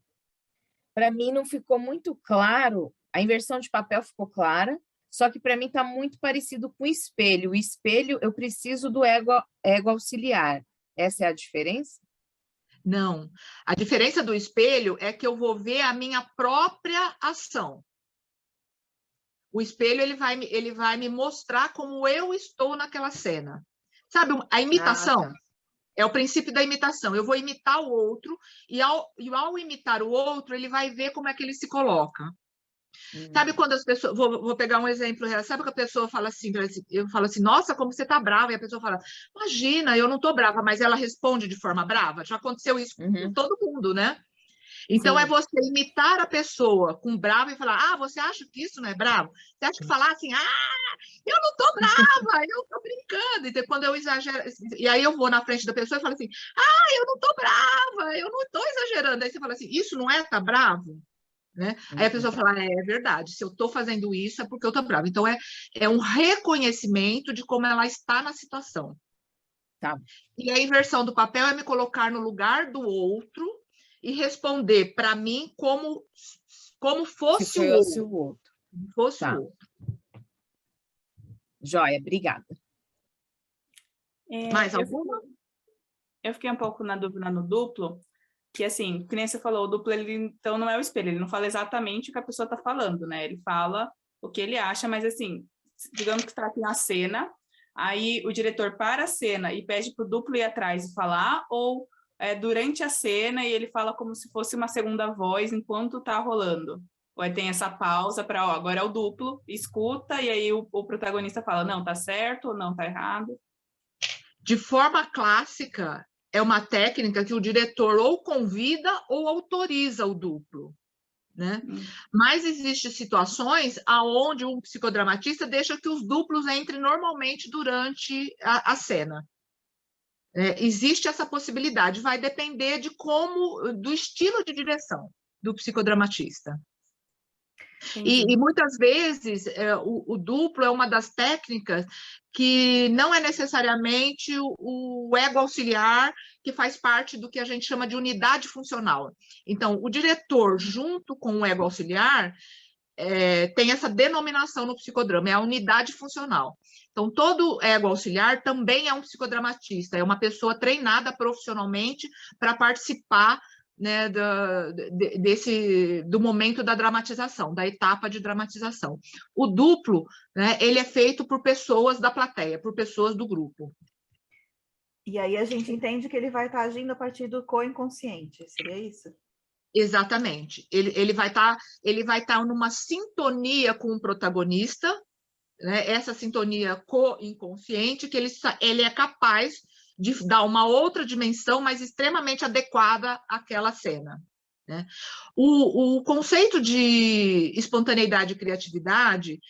E: para mim não ficou muito claro, a inversão de papel ficou clara, só que para mim está muito parecido com o espelho. O espelho, eu preciso do ego auxiliar. Essa é a diferença?
J: Não. A diferença do espelho é que eu vou ver a minha própria ação. O espelho ele vai me mostrar como eu estou naquela cena. Sabe, a imitação é o princípio da imitação. Eu vou imitar o outro e ao imitar o outro, ele vai ver como é que ele se coloca. Sabe quando as pessoas... Vou pegar um exemplo real. Sabe que a pessoa fala assim, eu falo assim, nossa, como você tá brava. E a pessoa fala, imagina, eu não tô brava, mas ela responde de forma brava. Já aconteceu isso com todo mundo, né? Então,
E: Sim.
J: é você imitar a pessoa com brava e falar, você acha que isso não é bravo? Você acha que falar assim, eu não tô brava, eu tô brincando. Então, quando eu exagero... E aí eu vou na frente da pessoa e falo assim, eu não tô brava, eu não tô exagerando. Aí você fala assim, isso não é tá bravo? Né? Aí a pessoa fala, é verdade, se eu estou fazendo isso é porque eu estou brava. Então, é um reconhecimento de como ela está na situação.
E: Tá.
J: E a inversão do papel é me colocar no lugar do outro e responder para mim como fosse o outro. Fosse o outro.
E: Joia, obrigada.
J: Mais alguma?
G: Eu fiquei um pouco na dúvida no duplo, que assim, que nem você falou, o duplo, ele então não é o espelho, ele não fala exatamente o que a pessoa está falando, né? Ele fala o que ele acha, mas assim, digamos que está aqui na cena, aí o diretor para a cena e pede para o duplo ir atrás e falar, ou durante a cena e ele fala como se fosse uma segunda voz enquanto está rolando. Ou aí tem essa pausa para, agora é o duplo, escuta, e aí o protagonista fala, não, tá certo ou não, tá errado.
J: De forma clássica, é uma técnica que o diretor ou convida ou autoriza o duplo, né? Mas existem situações onde um psicodramatista deixa que os duplos entrem normalmente durante a cena. Existe essa possibilidade, vai depender do estilo de direção do psicodramatista. E muitas vezes o duplo é uma das técnicas que não é necessariamente o ego auxiliar, que faz parte do que a gente chama de unidade funcional. Então, o diretor, junto com o ego auxiliar, tem essa denominação no psicodrama, é a unidade funcional. Então, todo ego auxiliar também é um psicodramatista, é uma pessoa treinada profissionalmente para participar, né, do momento da dramatização, da etapa de dramatização. O duplo, né, ele é feito por pessoas da plateia, por pessoas do grupo.
B: E aí a gente entende que ele vai estar agindo a partir do co-inconsciente, seria isso?
J: Exatamente. Ele vai estar numa sintonia com o protagonista, né, essa sintonia co-inconsciente, que ele é capaz de dar uma outra dimensão, mas extremamente adequada àquela cena, né? O conceito de espontaneidade e criatividade,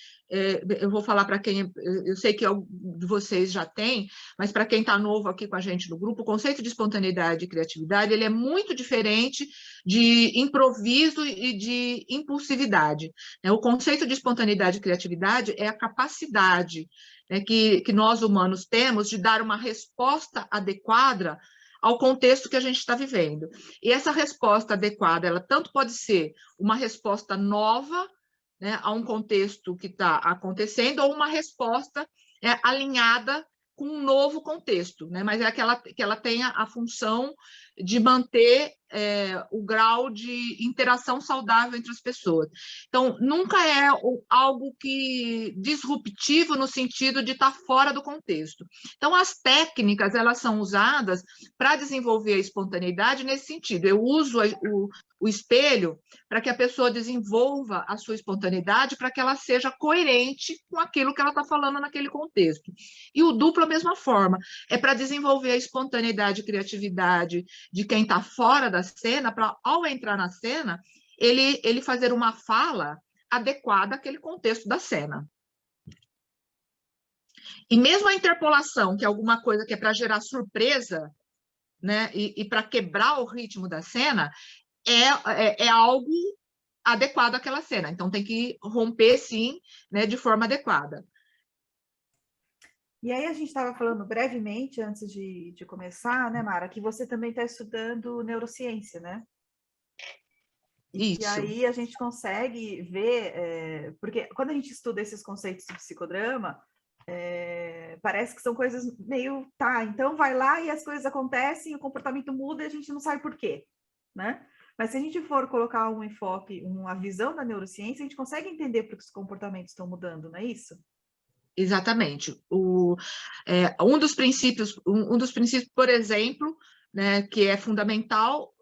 J: eu vou falar para quem... Eu sei que algum de vocês já tem, mas para quem está novo aqui com a gente no grupo, o conceito de espontaneidade e criatividade ele é muito diferente de improviso e de impulsividade. O conceito de espontaneidade e criatividade é a capacidade que nós humanos temos de dar uma resposta adequada ao contexto que a gente está vivendo. E essa resposta adequada, ela tanto pode ser uma resposta nova, né, a um contexto que está acontecendo, ou uma resposta alinhada com um novo contexto, né? Mas é que ela tenha a função de manter o grau de interação saudável entre as pessoas. Então, nunca é algo disruptivo no sentido de estar fora do contexto. Então, as técnicas, elas são usadas para desenvolver a espontaneidade nesse sentido. Eu uso o espelho para que a pessoa desenvolva a sua espontaneidade, para que ela seja coerente com aquilo que ela está falando naquele contexto. E o duplo, da mesma forma, é para desenvolver a espontaneidade e criatividade de quem está fora da cena, para, ao entrar na cena, ele fazer uma fala adequada àquele contexto da cena. E mesmo a interpolação, que é alguma coisa que é para gerar surpresa, né, e para quebrar o ritmo da cena, é algo adequado àquela cena. Então, tem que romper, sim, né, de forma adequada.
B: E aí a gente estava falando brevemente, antes de começar, né, Mara, que você também está estudando neurociência, né? E
A: Isso.
B: aí a gente consegue ver, porque quando a gente estuda esses conceitos do psicodrama, parece que são coisas meio, tá, então vai lá e as coisas acontecem, o comportamento muda e a gente não sabe por quê, né? Mas se a gente for colocar um enfoque, uma visão da neurociência, a gente consegue entender por que os comportamentos estão mudando, não é isso?
J: Exatamente. Um dos princípios, por exemplo, né, que é fundamental,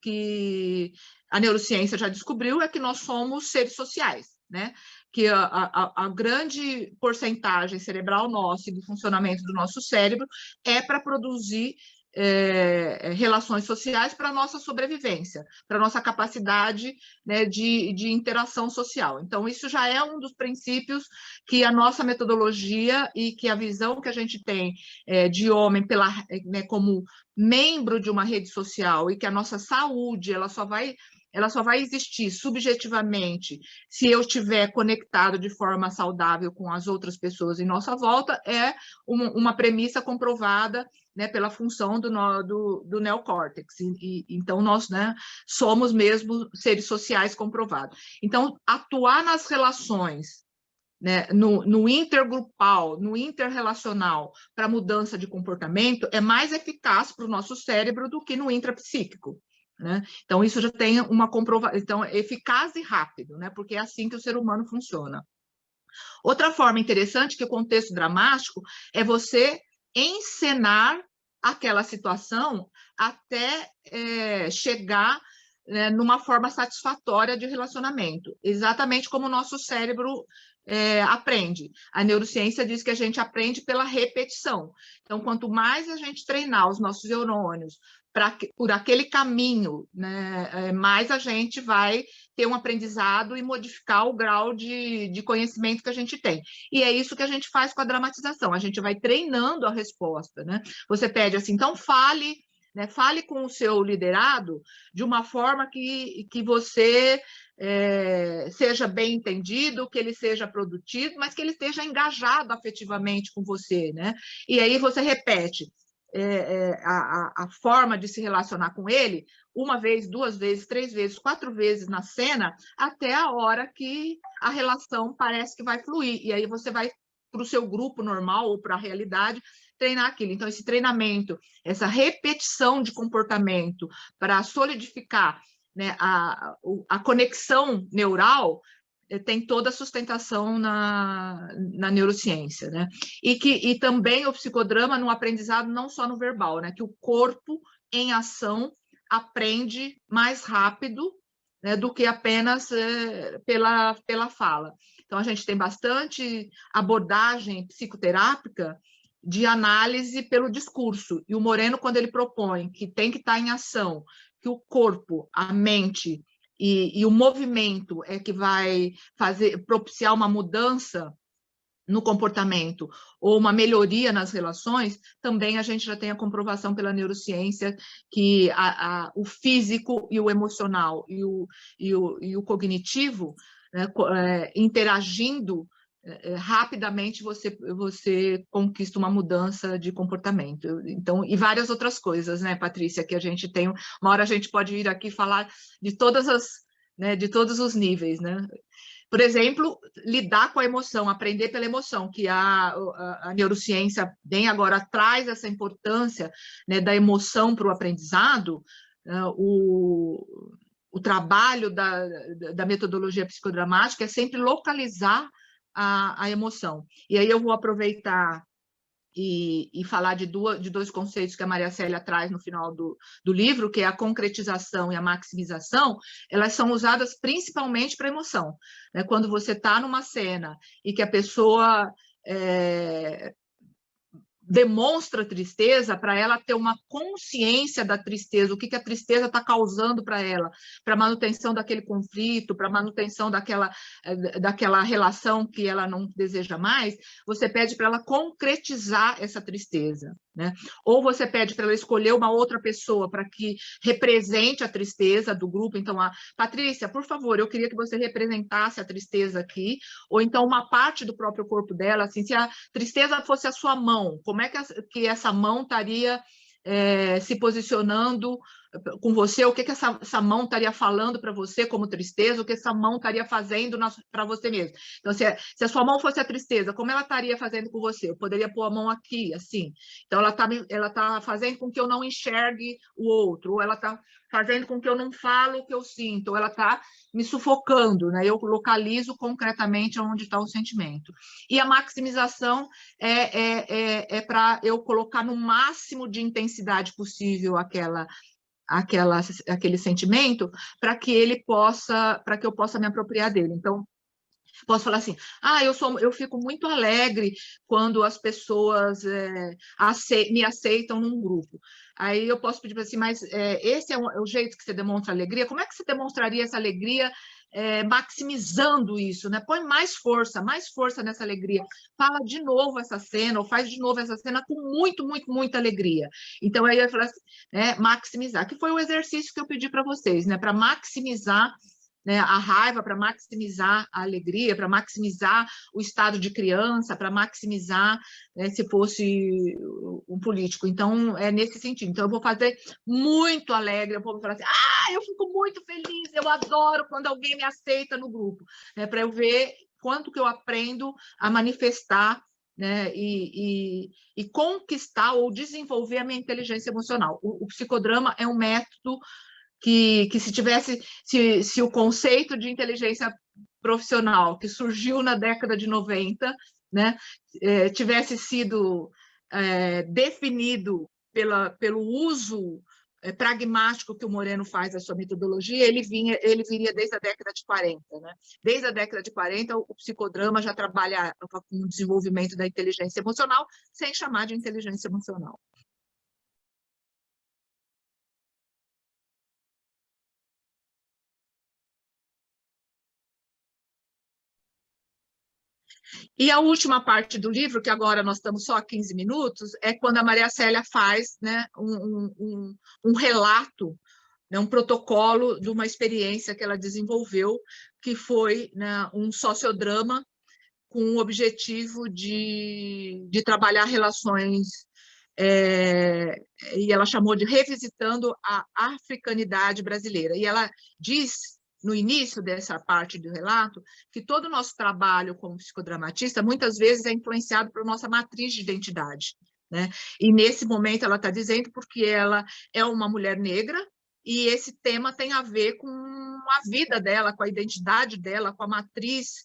J: que a neurociência já descobriu, é que nós somos seres sociais, né? Que a grande porcentagem cerebral nossa e do funcionamento do nosso cérebro é para produzir relações sociais para a nossa sobrevivência, para a nossa capacidade, né, de interação social. Então, isso já é um dos princípios que a nossa metodologia e que a visão que a gente tem de homem né, como membro de uma rede social, e que a nossa saúde ela só vai existir subjetivamente se eu estiver conectado de forma saudável com as outras pessoas em nossa volta, é uma premissa comprovada, né, pela função do neocórtex. Então, nós, né, somos mesmo seres sociais comprovados. Então, atuar nas relações, né, no intergrupal, no interrelacional, para mudança de comportamento, é mais eficaz para o nosso cérebro do que no intrapsíquico. Né? Então, isso já tem uma comprovação, então, é eficaz e rápido, né? Porque é assim que o ser humano funciona. Outra forma interessante que o contexto dramático é você encenar aquela situação até chegar, né, numa forma satisfatória de relacionamento, exatamente como o nosso cérebro aprende. A neurociência diz que a gente aprende pela repetição. Então, quanto mais a gente treinar os nossos neurônios por aquele caminho, né, mais a gente vai ter um aprendizado e modificar o grau de conhecimento que a gente tem. E é isso que a gente faz com a dramatização, a gente vai treinando a resposta, né? Você pede assim, então fale, né, fale com o seu liderado de uma forma que você seja bem entendido, que ele seja produtivo, mas que ele esteja engajado afetivamente com você, né? E aí você repete a forma de se relacionar com ele, uma vez, duas vezes, três vezes, quatro vezes na cena, até a hora que a relação parece que vai fluir. E aí você vai para o seu grupo normal ou para a realidade treinar aquilo. Então, esse treinamento, essa repetição de comportamento para solidificar, né, a conexão neural, tem toda a sustentação na neurociência, né? E também o psicodrama no aprendizado, não só no verbal, né? Que o corpo em ação aprende mais rápido, né, do que apenas pela fala. Então, a gente tem bastante abordagem psicoterápica de análise pelo discurso. E o Moreno, quando ele propõe que tem que estar em ação, que o corpo, a mente e o movimento é que vai propiciar uma mudança no comportamento ou uma melhoria nas relações, também a gente já tem a comprovação pela neurociência que o físico e o emocional e o cognitivo, né, interagindo rapidamente, você conquista uma mudança de comportamento. Então, e várias outras coisas, né, Patrícia, que a gente tem. Uma hora a gente pode vir aqui falar de todas né, de todos os níveis, né? Por exemplo, lidar com a emoção, aprender pela emoção, que a neurociência bem agora traz essa importância, né, da emoção para o aprendizado. O trabalho da metodologia psicodramática é sempre localizar a emoção. E aí eu vou aproveitar e falar de dois conceitos que a Maria Célia traz no final do livro, que é a concretização e a maximização. Elas são usadas principalmente para emoção, né? Quando você está numa cena e que a pessoa demonstra tristeza, para ela ter uma consciência da tristeza, o que a tristeza está causando para ela, para a manutenção daquele conflito, para a manutenção daquela relação que ela não deseja mais, você pede para ela concretizar essa tristeza, né? Ou você pede para ela escolher uma outra pessoa para que represente a tristeza do grupo. Então, Patrícia, por favor, eu queria que você representasse a tristeza aqui, ou então uma parte do próprio corpo dela, assim, se a tristeza fosse a sua mão, como é que essa mão estaria se posicionando com você, o que essa mão estaria falando para você como tristeza, o que essa mão estaria fazendo para você mesmo. Então, se a sua mão fosse a tristeza, como ela estaria fazendo com você? Eu poderia pôr a mão aqui, assim. Então, ela tá fazendo com que eu não enxergue o outro, ou ela está fazendo com que eu não fale o que eu sinto, ou ela está me sufocando, né? Eu localizo concretamente onde está o sentimento. E a maximização é para eu colocar no máximo de intensidade possível aquele sentimento, para que eu possa me apropriar dele. Então, posso falar assim, eu fico muito alegre quando as pessoas me aceitam num grupo. Aí eu posso pedir assim, mas esse é o jeito que você demonstra alegria? Como é que você demonstraria essa alegria maximizando isso, né? Põe mais força nessa alegria. Fala de novo essa cena, ou faz de novo essa cena com muita alegria. Então, aí eu ia falar assim, maximizar, que foi o exercício que eu pedi para vocês, né? Para maximizar, né, a raiva, para maximizar a alegria, para maximizar o estado de criança, para maximizar, né, se fosse um político. Então, é nesse sentido. Então, eu vou fazer muito alegre, eu vou falar assim, eu fico muito feliz, eu adoro quando alguém me aceita no grupo, né, para eu ver quanto que eu aprendo a manifestar, né, e conquistar ou desenvolver a minha inteligência emocional. O psicodrama é um método que se o conceito de inteligência profissional que surgiu na década de 90, né, tivesse sido definido pelo uso pragmático que o Moreno faz da sua metodologia, ele viria desde a década de 40. Né? Desde a década de 40, o psicodrama já trabalha com o desenvolvimento da inteligência emocional, sem chamar de inteligência emocional. E a última parte do livro, que agora nós estamos só a 15 minutos, é quando a Maria Célia faz, né, um relato, né, um protocolo de uma experiência que ela desenvolveu, que foi, né, um sociodrama com o objetivo de trabalhar relações, e ela chamou de Revisitando a Africanidade Brasileira. E ela diz, no início dessa parte do relato, que todo o nosso trabalho como psicodramatista muitas vezes é influenciado por nossa matriz de identidade, né? E nesse momento ela está dizendo porque ela é uma mulher negra e esse tema tem a ver com a vida dela, com a identidade dela, com a matriz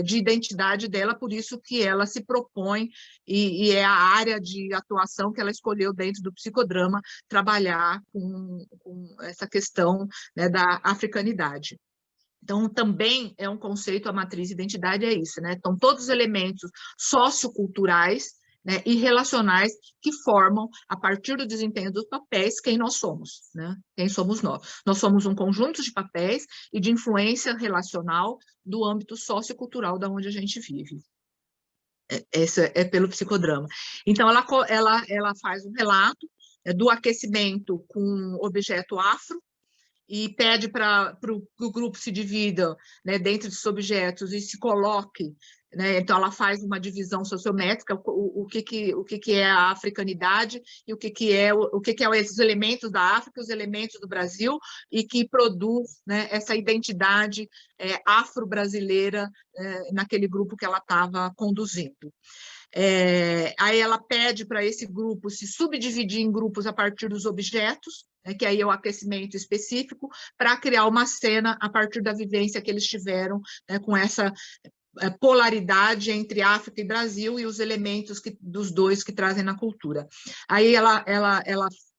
J: de identidade dela, por isso que ela se propõe, e é a área de atuação que ela escolheu dentro do psicodrama, trabalhar com essa questão, né, da africanidade. Então, também é um conceito, a matriz de identidade é isso, né? Então, todos os elementos socioculturais, né, e relacionais que formam, a partir do desempenho dos papéis, quem nós somos, né? Quem somos nós. Nós somos um conjunto de papéis e de influência relacional do âmbito sociocultural da onde a gente vive. Esse é pelo psicodrama. Então, ela faz um relato do aquecimento com objeto afro, e pede para o grupo se divida, né, dentro desses objetos e se coloque, né, então ela faz uma divisão sociométrica, o que é a africanidade e o que é esses elementos da África, os elementos do Brasil, e que produz, né, essa identidade afro-brasileira naquele grupo que ela estava conduzindo. Aí ela pede para esse grupo se subdividir em grupos a partir dos objetos, né, que aí é o aquecimento específico, para criar uma cena a partir da vivência que eles tiveram, né, com essa polaridade entre África e Brasil e os elementos dos dois que trazem na cultura. Aí ela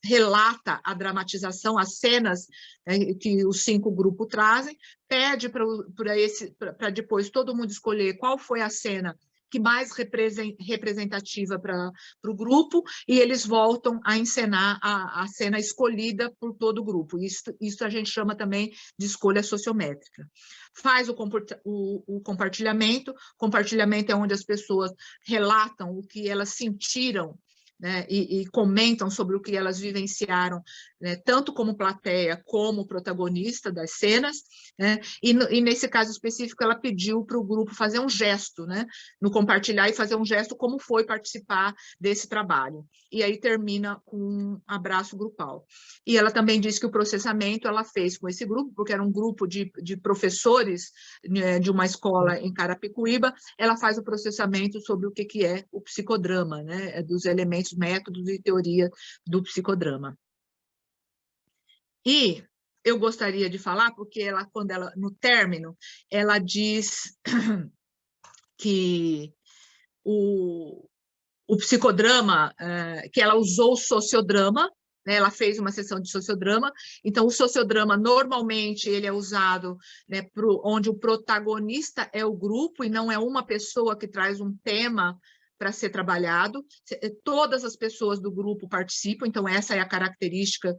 J: relata a dramatização, as cenas, né, que os 5 grupos trazem, pede para depois todo mundo escolher qual foi a cena que mais representativa para o grupo, e eles voltam a encenar a cena escolhida por todo o grupo. Isso a gente chama também de escolha sociométrica. Faz o compartilhamento. Compartilhamento é onde as pessoas relatam o que elas sentiram né, e comentam sobre o que elas vivenciaram, né, tanto como plateia como protagonista das cenas, né, e nesse caso específico ela pediu para o grupo fazer um gesto, né, no compartilhar e fazer um gesto como foi participar desse trabalho. E aí termina com um abraço grupal. E ela também disse que o processamento ela fez com esse grupo, porque era um grupo de professores, né, de uma escola em Carapicuíba, ela faz o processamento sobre o que é o psicodrama, né, dos elementos, métodos e teoria do psicodrama. E eu gostaria de falar, porque ela, quando ela, no término, ela diz que o psicodrama, que ela usou o sociodrama, né, ela fez uma sessão de sociodrama, então o sociodrama normalmente ele é usado, né, onde o protagonista é o grupo e não é uma pessoa que traz um tema para ser trabalhado, todas as pessoas do grupo participam, então essa é a característica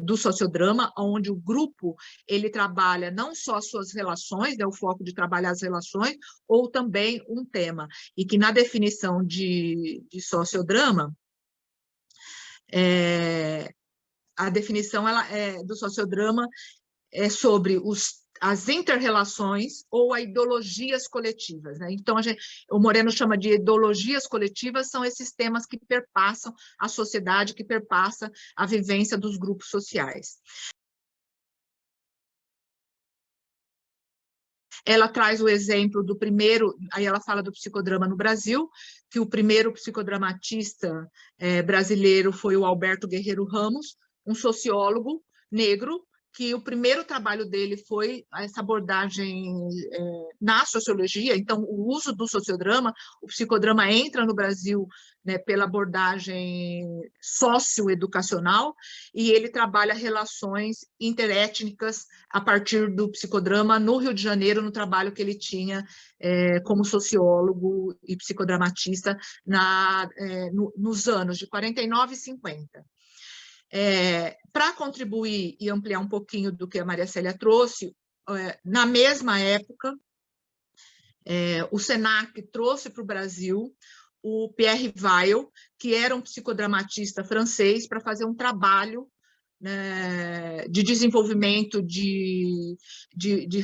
J: do sociodrama, onde o grupo ele trabalha não só as suas relações, né, o foco de trabalhar as relações, ou também um tema, e que na definição de sociodrama, a definição do sociodrama é sobre as inter-relações ou as ideologias coletivas, né? Então, o Moreno chama de ideologias coletivas, são esses temas que perpassam a sociedade, que perpassa a vivência dos grupos sociais. Ela traz o exemplo do primeiro, aí ela fala do psicodrama no Brasil, que o primeiro psicodramatista brasileiro foi o Alberto Guerreiro Ramos, um sociólogo negro, que o primeiro trabalho dele foi essa abordagem na sociologia, então o uso do sociodrama, o psicodrama entra no Brasil, né, pela abordagem socioeducacional, e ele trabalha relações interétnicas a partir do psicodrama no Rio de Janeiro, no trabalho que ele tinha como sociólogo e psicodramatista nos anos de 49 e 50. Para contribuir e ampliar um pouquinho do que a Maria Célia trouxe, na mesma época, o SENAC trouxe para o Brasil o Pierre Weil, que era um psicodramatista francês, para fazer um trabalho, né, de desenvolvimento de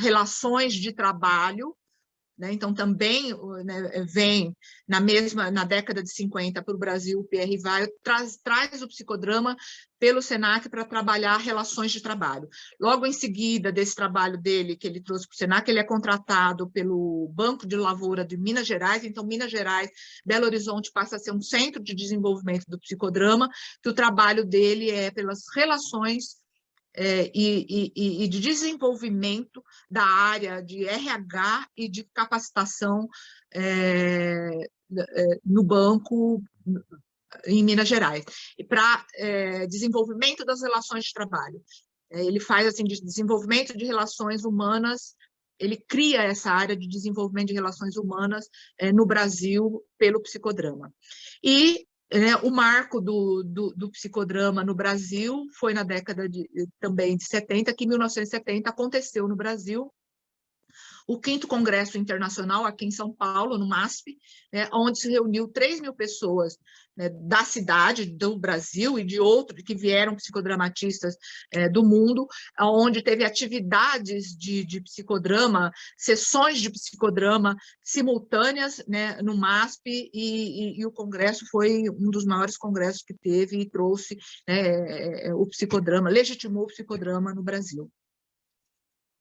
J: relações de trabalho, né? Então, também, né, vem na década de 50 para o Brasil, o Pierre Weil traz o psicodrama pelo SENAC para trabalhar relações de trabalho. Logo em seguida desse trabalho dele, que ele trouxe para o SENAC, ele é contratado pelo Banco de Lavoura de Minas Gerais, então Minas Gerais, Belo Horizonte passa a ser um centro de desenvolvimento do psicodrama, que o trabalho dele é pelas relações e de desenvolvimento da área de RH e de capacitação no banco em Minas Gerais, e para desenvolvimento das relações de trabalho. Ele faz assim, de desenvolvimento de relações humanas, ele cria essa área de desenvolvimento de relações humanas no Brasil pelo psicodrama. E o marco do psicodrama no Brasil foi na década também de 70, que em 1970 aconteceu no Brasil o 5º Congresso Internacional, aqui em São Paulo, no MASP, onde se reuniu 3.000 pessoas, né, da cidade, do Brasil e de outros, que vieram psicodramatistas do mundo, onde teve atividades de psicodrama, sessões de psicodrama simultâneas, né, no MASP, e o congresso foi um dos maiores congressos que teve e trouxe o psicodrama, legitimou o psicodrama no Brasil.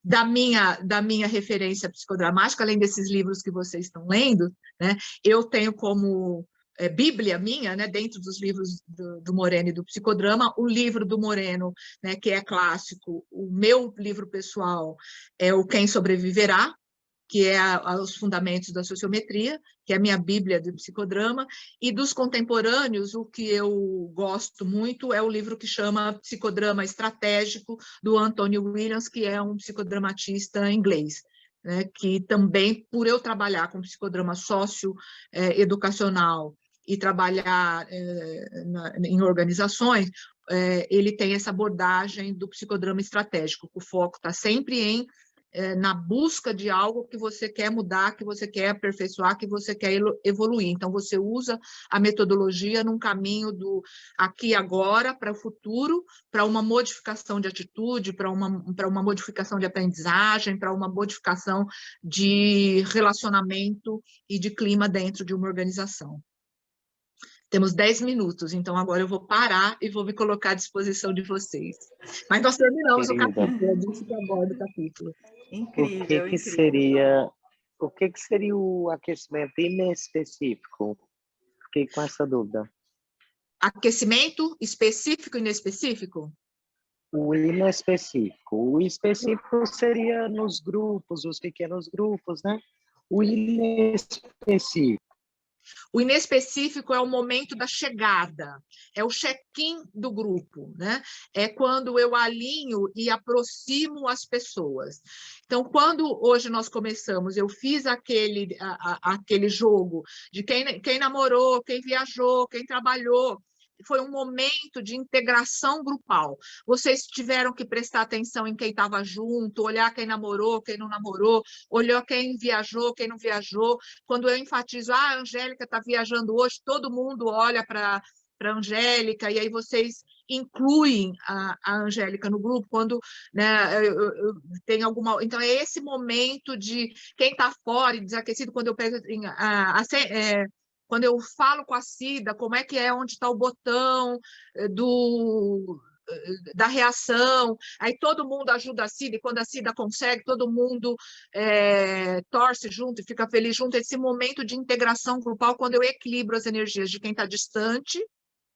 J: Da minha referência psicodramática, além desses livros que vocês estão lendo, né, eu tenho como bíblia minha, né, dentro dos livros do Moreno e do psicodrama, o livro do Moreno, né, que é clássico, o meu livro pessoal é o Quem Sobreviverá, que é os fundamentos da sociometria, que é a minha bíblia do psicodrama, e dos contemporâneos, o que eu gosto muito é o livro que chama Psicodrama Estratégico, do Anthony Williams, que é um psicodramatista inglês, né, que também, por eu trabalhar com psicodrama socioeducacional e trabalhar em organizações, ele tem essa abordagem do psicodrama estratégico, o foco está sempre em na busca de algo que você quer mudar, que você quer aperfeiçoar, que você quer evoluir. Então, você usa a metodologia num caminho do aqui e agora para o futuro, para uma modificação de atitude, para uma modificação de aprendizagem, para uma modificação de relacionamento e de clima dentro de uma organização. Temos 10 minutos, então agora eu vou parar e vou me colocar à disposição de vocês. Mas nós terminamos o capítulo, eu disse que aborda o capítulo.
B: Incrível,
F: O que seria o aquecimento inespecífico? Fiquei com essa dúvida.
J: Aquecimento específico e inespecífico?
F: O inespecífico. O específico seria nos grupos, os pequenos grupos, né? O inespecífico.
J: O inespecífico é o momento da chegada, é o check-in do grupo, né? É quando eu alinho e aproximo as pessoas. Então, quando hoje nós começamos, eu fiz aquele jogo de quem namorou, quem viajou, quem trabalhou, foi um momento de integração grupal. Vocês tiveram que prestar atenção em quem estava junto, olhar quem namorou, quem não namorou, olhar quem viajou, quem não viajou. Quando eu enfatizo, a Angélica está viajando hoje, todo mundo olha para a Angélica, e aí vocês incluem a Angélica no grupo, quando, né, tem alguma... Então, é esse momento de quem está fora e desaquecido, quando eu pego... Quando eu falo com a Cida, como é que é, onde está o botão da reação, aí todo mundo ajuda a Cida, e quando a Cida consegue, todo mundo torce junto e fica feliz junto. Esse momento de integração grupal, quando eu equilibro as energias de quem está distante,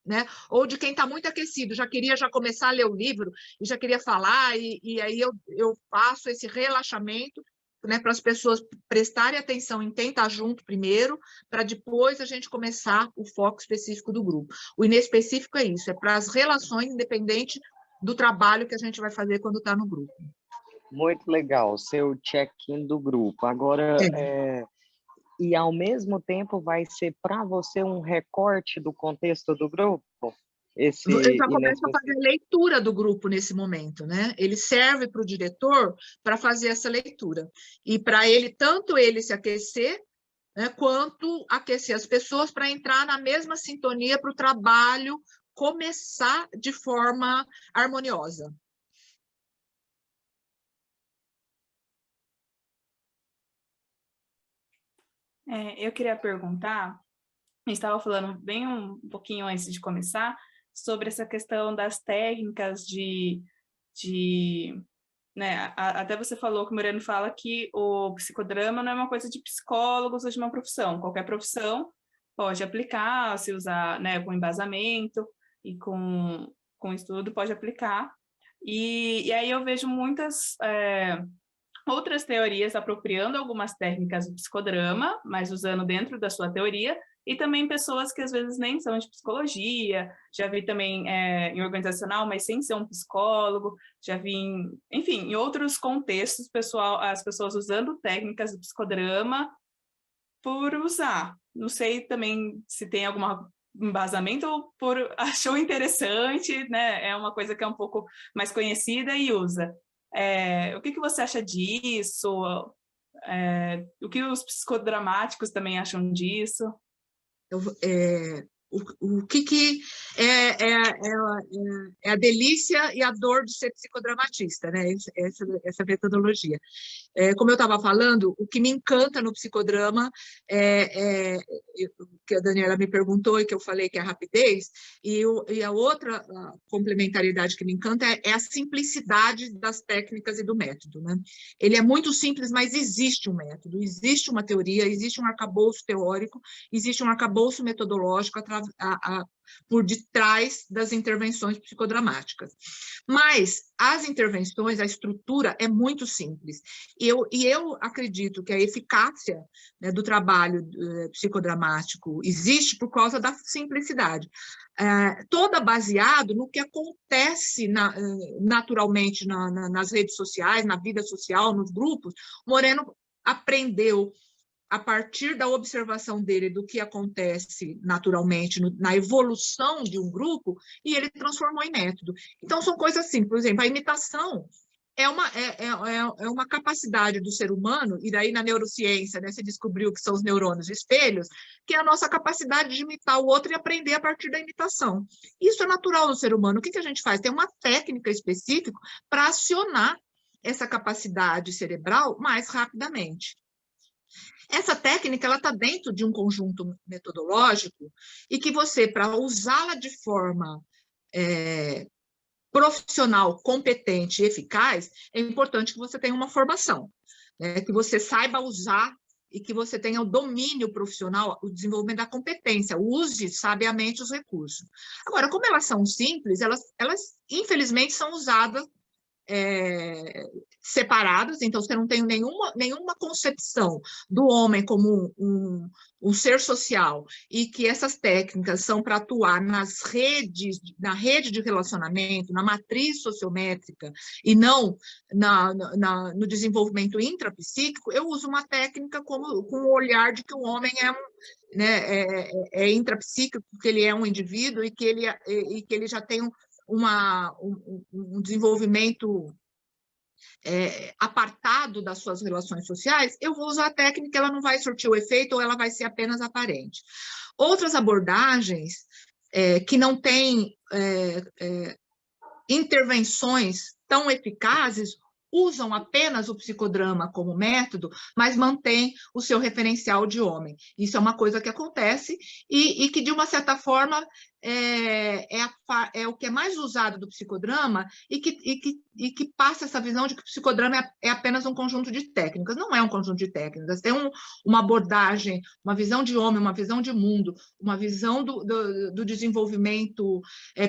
J: né, ou de quem está muito aquecido, já queria começar a ler o livro, e já queria falar, e aí eu faço esse relaxamento, né, para as pessoas prestarem atenção em quem está junto primeiro, para depois a gente começar o foco específico do grupo. O inespecífico é isso, é para as relações, independente do trabalho que a gente vai fazer quando está no grupo.
F: Muito legal, seu check-in do grupo. Agora, e ao mesmo tempo vai ser para você um recorte do contexto do grupo?
J: Eu já começo a fazer a leitura do grupo nesse momento, né? Ele serve para o diretor para fazer essa leitura. E para ele, tanto ele se aquecer, né, quanto aquecer as pessoas para entrar na mesma sintonia para o trabalho começar de forma harmoniosa.
G: Eu queria perguntar, a gente estava falando bem um pouquinho antes de começar, sobre essa questão das técnicas né, até você falou, que o Moreno fala que o psicodrama não é uma coisa de psicólogos ou de uma profissão, qualquer profissão pode aplicar, se usar, né, com embasamento e com estudo, pode aplicar, e aí eu vejo muitas outras teorias apropriando algumas técnicas do psicodrama, mas usando dentro da sua teoria, e também pessoas que às vezes nem são de psicologia, já vi também em organizacional, mas sem ser um psicólogo, já vi, enfim, em outros contextos, as pessoas usando técnicas do psicodrama por usar. Não sei também se tem algum embasamento ou achou interessante, né? É uma coisa que é um pouco mais conhecida e usa. O que você acha disso? O que os psicodramáticos também acham disso?
J: O que é a delícia e a dor de ser psicodramatista, né? Essa metodologia. Como eu estava falando, o que me encanta no psicodrama que a Daniela me perguntou e que eu falei que é a rapidez, e a outra complementaridade que me encanta é a simplicidade das técnicas e do método, né? Ele é muito simples, mas existe um método, existe uma teoria, existe um arcabouço teórico, existe um arcabouço metodológico por detrás das intervenções psicodramáticas. Mas as intervenções, a estrutura é muito simples. E eu acredito que a eficácia, né, do trabalho psicodramático existe por causa da simplicidade. Toda baseado no que acontece naturalmente nas redes sociais, na vida social, nos grupos. Moreno aprendeu a partir da observação dele do que acontece naturalmente na evolução de um grupo, e ele transformou em método. Então, são coisas assim, por exemplo, a imitação é uma capacidade do ser humano, e daí na neurociência, né, se descobriu que são os neurônios espelhos, que é a nossa capacidade de imitar o outro e aprender a partir da imitação. Isso é natural no ser humano. O que a gente faz? Tem uma técnica específica para acionar essa capacidade cerebral mais rapidamente. Essa técnica ela está dentro de um conjunto metodológico e que você, para usá-la de forma profissional, competente e eficaz, é importante que você tenha uma formação, né? Que você saiba usar e que você tenha o domínio profissional, o desenvolvimento da competência, use sabiamente os recursos. Agora, como elas são simples, elas infelizmente são usadas separadas, então você não tem nenhuma concepção do homem como um ser social e que essas técnicas são para atuar na rede de relacionamento, na matriz sociométrica e não no desenvolvimento intrapsíquico. Eu uso uma técnica com o olhar de que o homem é intrapsíquico, que ele é um indivíduo e que ele já tem um desenvolvimento apartado das suas relações sociais. Eu vou usar a técnica, ela não vai surtir o efeito ou ela vai ser apenas aparente. Outras abordagens que não têm intervenções tão eficazes usam apenas o psicodrama como método, mas mantém o seu referencial de homem. Isso é uma coisa que acontece e que, de uma certa forma, é o que é mais usado do psicodrama e que passa essa visão de que o psicodrama é apenas um conjunto de técnicas. Não é um conjunto de técnicas, tem uma abordagem, uma visão de homem, uma visão de mundo, uma visão do desenvolvimento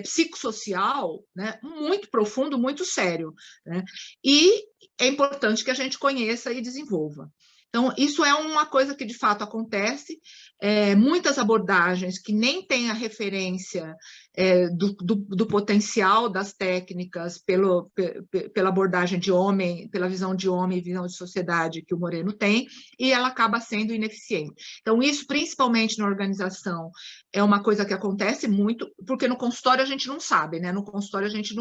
J: psicossocial, né, muito profundo, muito sério, né? E é importante que a gente conheça e desenvolva. Então, isso é uma coisa que, de fato, acontece. Muitas abordagens que nem têm a referência do potencial das técnicas pela abordagem de homem, pela visão de homem e visão de sociedade que o Moreno tem, e ela acaba sendo ineficiente. Então, isso, principalmente na organização, é uma coisa que acontece muito, porque no consultório a gente não sabe, né? No consultório a gente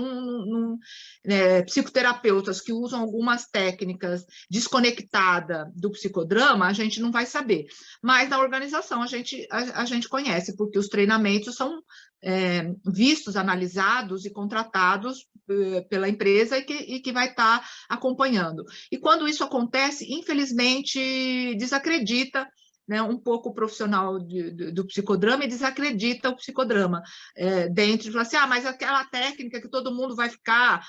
J: psicoterapeutas que usam algumas técnicas desconectadas do psicodrama, a gente não vai saber. Mas na organização a gente conhece, porque os treinamentos são vistos, analisados e contratados pela empresa e que vai estar acompanhando. E quando isso acontece, infelizmente, desacredita, né, um pouco o profissional do psicodrama e desacredita o psicodrama dentro de falar assim, mas aquela técnica que todo mundo vai ficar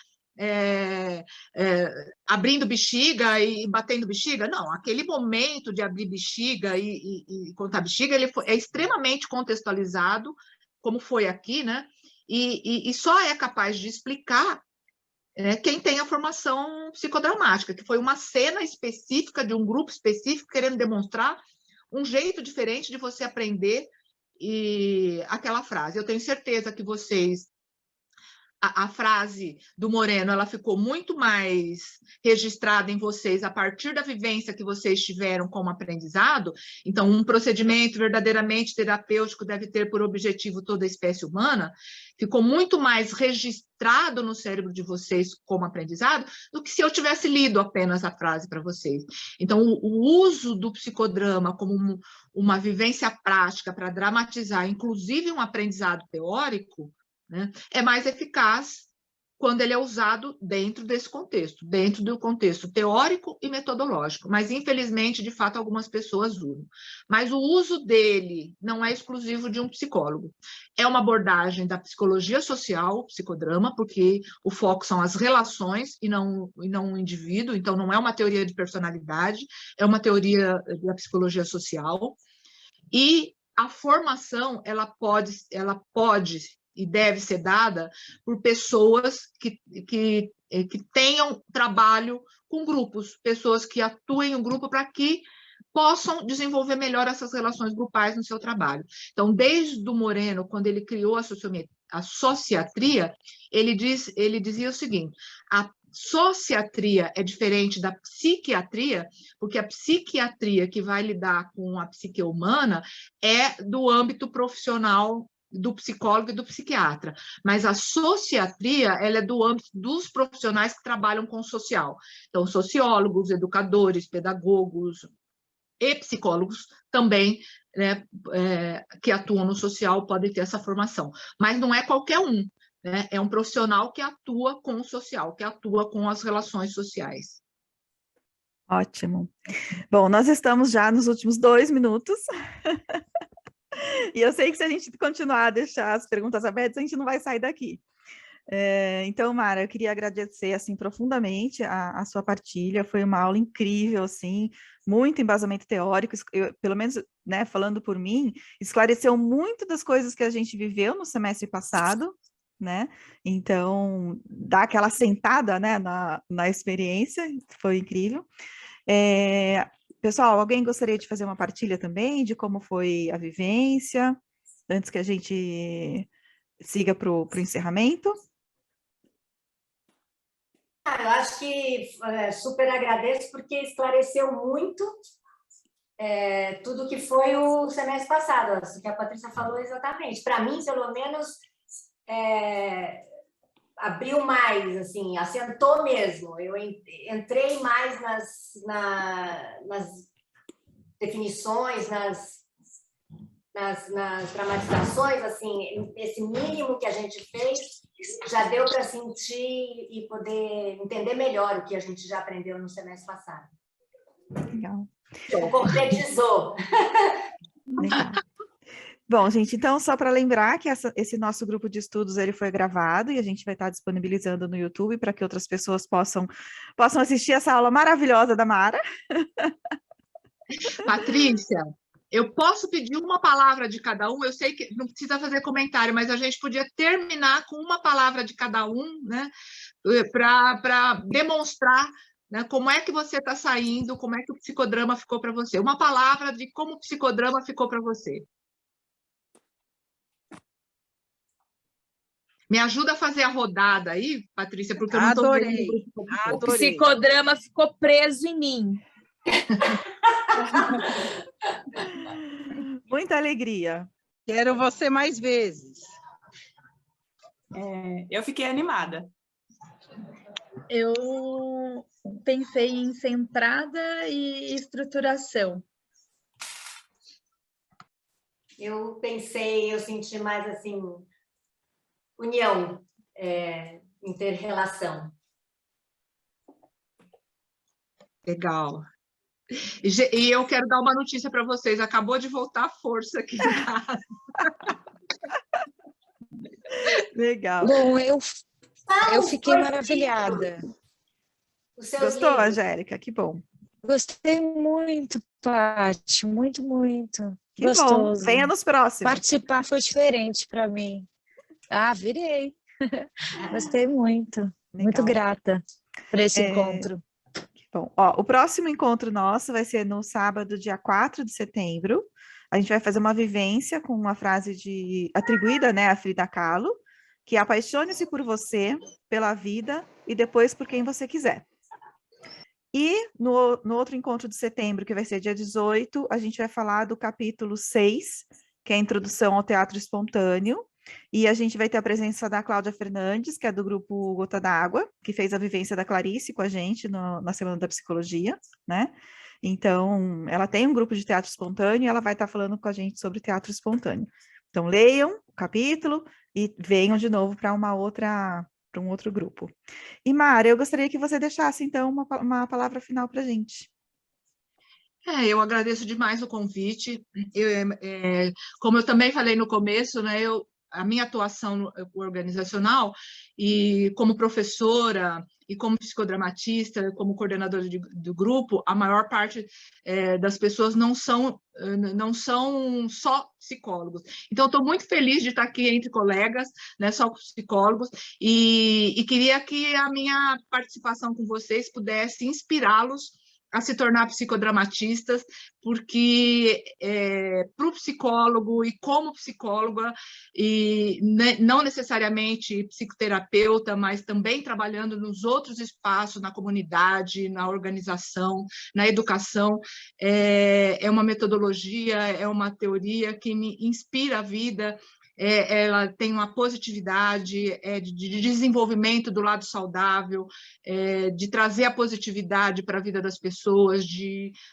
J: abrindo bexiga e batendo bexiga, não, aquele momento de abrir bexiga e contar bexiga, ele é extremamente contextualizado, como foi aqui, né? E só é capaz de explicar quem tem a formação psicodramática, que foi uma cena específica de um grupo específico querendo demonstrar um jeito diferente de você aprender aquela frase. Eu tenho certeza que vocês a frase do Moreno, ela ficou muito mais registrada em vocês a partir da vivência que vocês tiveram como aprendizado. Então, um procedimento verdadeiramente terapêutico deve ter por objetivo toda a espécie humana, ficou muito mais registrado no cérebro de vocês como aprendizado do que se eu tivesse lido apenas a frase para vocês. Então, o uso do psicodrama como uma vivência prática para dramatizar, inclusive um aprendizado teórico, né, é mais eficaz quando ele é usado dentro desse contexto, dentro do contexto teórico e metodológico. Mas, infelizmente, de fato, algumas pessoas usam. Mas o uso dele não é exclusivo de um psicólogo. É uma abordagem da psicologia social, o psicodrama, porque o foco são as relações e não o indivíduo. Então, não é uma teoria de personalidade, é uma teoria da psicologia social. E a formação, ela pode e deve ser dada por pessoas que tenham trabalho com grupos, pessoas que atuem em grupo para que possam desenvolver melhor essas relações grupais no seu trabalho. Então, desde o Moreno, quando ele criou a sociatria, ele dizia o seguinte: a sociatria é diferente da psiquiatria, porque a psiquiatria que vai lidar com a psique humana é do âmbito profissional do psicólogo e do psiquiatra, mas a sociatria, ela é do âmbito dos profissionais que trabalham com o social. Então, sociólogos, educadores, pedagogos e psicólogos também, né, que atuam no social podem ter essa formação, mas não é qualquer um, né? É um profissional que atua com o social, que atua com as relações sociais.
B: Ótimo. Bom, nós estamos já nos últimos 2 minutos. E eu sei que se a gente continuar a deixar as perguntas abertas, a gente não vai sair daqui. Então, Mara, eu queria agradecer assim profundamente a sua partilha. Foi uma aula incrível, assim, muito embasamento teórico. Eu, pelo menos, né, falando por mim, esclareceu muito das coisas que a gente viveu no semestre passado, né? Então, dá aquela sentada, né, na experiência, foi incrível. Pessoal, alguém gostaria de fazer uma partilha também de como foi a vivência, antes que a gente siga para o encerramento?
N: Eu acho que super agradeço, porque esclareceu muito tudo que foi o semestre passado, o que a Patrícia falou exatamente. Para mim, pelo menos, abriu mais, assim, assentou mesmo. Eu entrei mais nas definições, nas dramatizações, assim, esse mínimo que a gente fez já deu para sentir e poder entender melhor o que a gente já aprendeu no semestre passado.
B: Legal.
N: Concretizou.
B: Legal. Bom, gente, então, só para lembrar que esse nosso grupo de estudos ele foi gravado e a gente vai estar disponibilizando no YouTube para que outras pessoas possam assistir essa aula maravilhosa da Mara.
J: Patrícia, eu posso pedir uma palavra de cada um? Eu sei que não precisa fazer comentário, mas a gente podia terminar com uma palavra de cada um, né? Para demonstrar, né, como é que você está saindo, como é que o psicodrama ficou para você. Uma palavra de como o psicodrama ficou para você. Me ajuda a fazer a rodada aí, Patrícia, porque eu não estou vendo.
E: O psicodrama ficou preso em mim.
B: Muita alegria.
O: Quero você mais vezes.
G: Eu fiquei animada.
P: Eu pensei em centrada e estruturação.
N: Eu senti mais assim, união, inter-relação.
J: Legal. E eu quero dar uma notícia para vocês. Acabou de voltar a força aqui em casa.
B: Legal.
H: Bom, eu fiquei maravilhada.
B: Gostou, Angélica? Que bom.
H: Gostei muito, Paty. Muito, muito.
B: Que
H: gostoso.
B: Bom. Venha nos próximos.
H: Participar foi diferente para mim. Virei. Gostei muito. Legal. Muito grata por esse encontro.
B: Bom, o próximo encontro nosso vai ser no sábado, dia 4 de setembro. A gente vai fazer uma vivência com uma frase atribuída, né, a Frida Kahlo, que é: apaixone-se por você, pela vida e depois por quem você quiser. E no outro encontro de setembro, que vai ser dia 18, a gente vai falar do capítulo 6, que é a introdução ao teatro espontâneo. E a gente vai ter a presença da Cláudia Fernandes, que é do grupo Gota d'Água, que fez a vivência da Clarice com a gente na Semana da Psicologia, né? Então, ela tem um grupo de teatro espontâneo e ela vai estar falando com a gente sobre teatro espontâneo. Então, leiam o capítulo e venham de novo para um outro grupo. E, Mara, eu gostaria que você deixasse, então, uma palavra final para a gente.
J: Eu agradeço demais o convite. Como eu também falei no começo, né, a minha atuação organizacional e como professora e como psicodramatista, como coordenadora do grupo, a maior parte das pessoas não são só psicólogos. Então, estou muito feliz de estar aqui entre colegas, né, só psicólogos, e queria que a minha participação com vocês pudesse inspirá-los a se tornar psicodramatistas, porque para o psicólogo e como psicóloga, e não necessariamente psicoterapeuta, mas também trabalhando nos outros espaços, na comunidade, na organização, na educação, é uma metodologia, é uma teoria que me inspira a vida ela tem uma positividade, de desenvolvimento do lado saudável, de trazer a positividade para a vida das pessoas,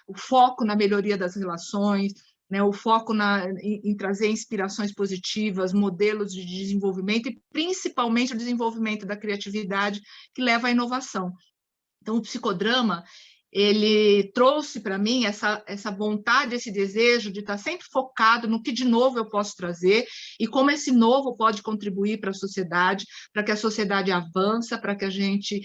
J: o foco na melhoria das relações, né, o foco em trazer inspirações positivas, modelos de desenvolvimento e principalmente o desenvolvimento da criatividade que leva à inovação. Então, o psicodrama, ele trouxe para mim essa vontade, esse desejo de estar sempre focado no que de novo eu posso trazer e como esse novo pode contribuir para a sociedade, para que a sociedade avance, para que a gente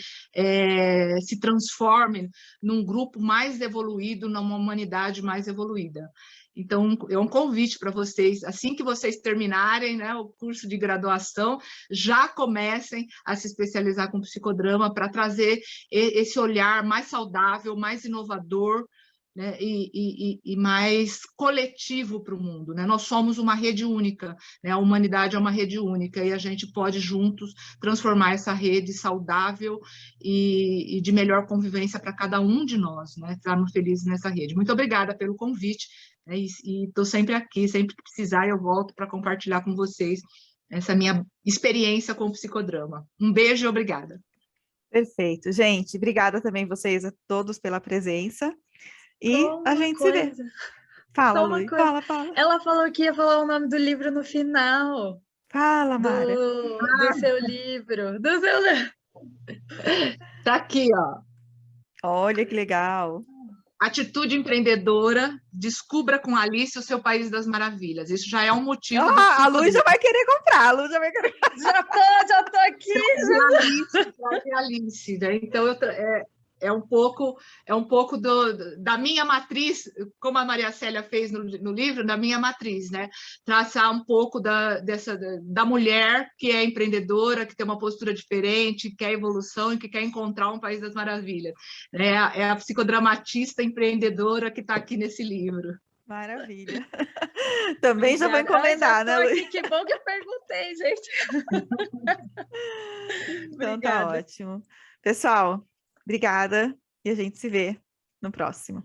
J: se transforme num grupo mais evoluído, numa humanidade mais evoluída. Então, é um convite para vocês, assim que vocês terminarem, né, o curso de graduação, já comecem a se especializar com psicodrama para trazer esse olhar mais saudável, mais inovador, né, e mais coletivo para o mundo, né? Nós somos uma rede única, né? A humanidade é uma rede única e a gente pode juntos transformar essa rede saudável e de melhor convivência para cada um de nós, né? Estarmos felizes nessa rede. Muito obrigada pelo convite, né? E estou sempre aqui, sempre que precisar eu volto para compartilhar com vocês essa minha experiência com o psicodrama. Um beijo e obrigada.
B: Perfeito. Gente, obrigada também vocês a todos pela presença. E a gente se vê. Fala, Lu. Fala.
P: Ela falou que ia falar o nome do livro no final.
B: Fala, Mara.
P: Do seu livro. Do seu livro.
J: Tá aqui, ó.
B: Olha que legal.
J: Atitude empreendedora, descubra com Alice o seu País das Maravilhas. Isso já é um motivo.
B: A Lu já vai querer comprar, a Lu já vai querer comprar.
P: Já tô aqui.
J: Alice, né? Então, é um pouco da minha matriz, como a Maria Célia fez no livro, da minha matriz, né? Traçar um pouco da mulher que é empreendedora, que tem uma postura diferente, que quer evolução e que quer encontrar um País das Maravilhas. É a psicodramatista empreendedora que está aqui nesse livro.
B: Maravilha. Também já vou encomendar, né, Luiz?
P: Que bom que eu perguntei, gente.
B: Então tá ótimo. Pessoal, obrigada e a gente se vê no próximo.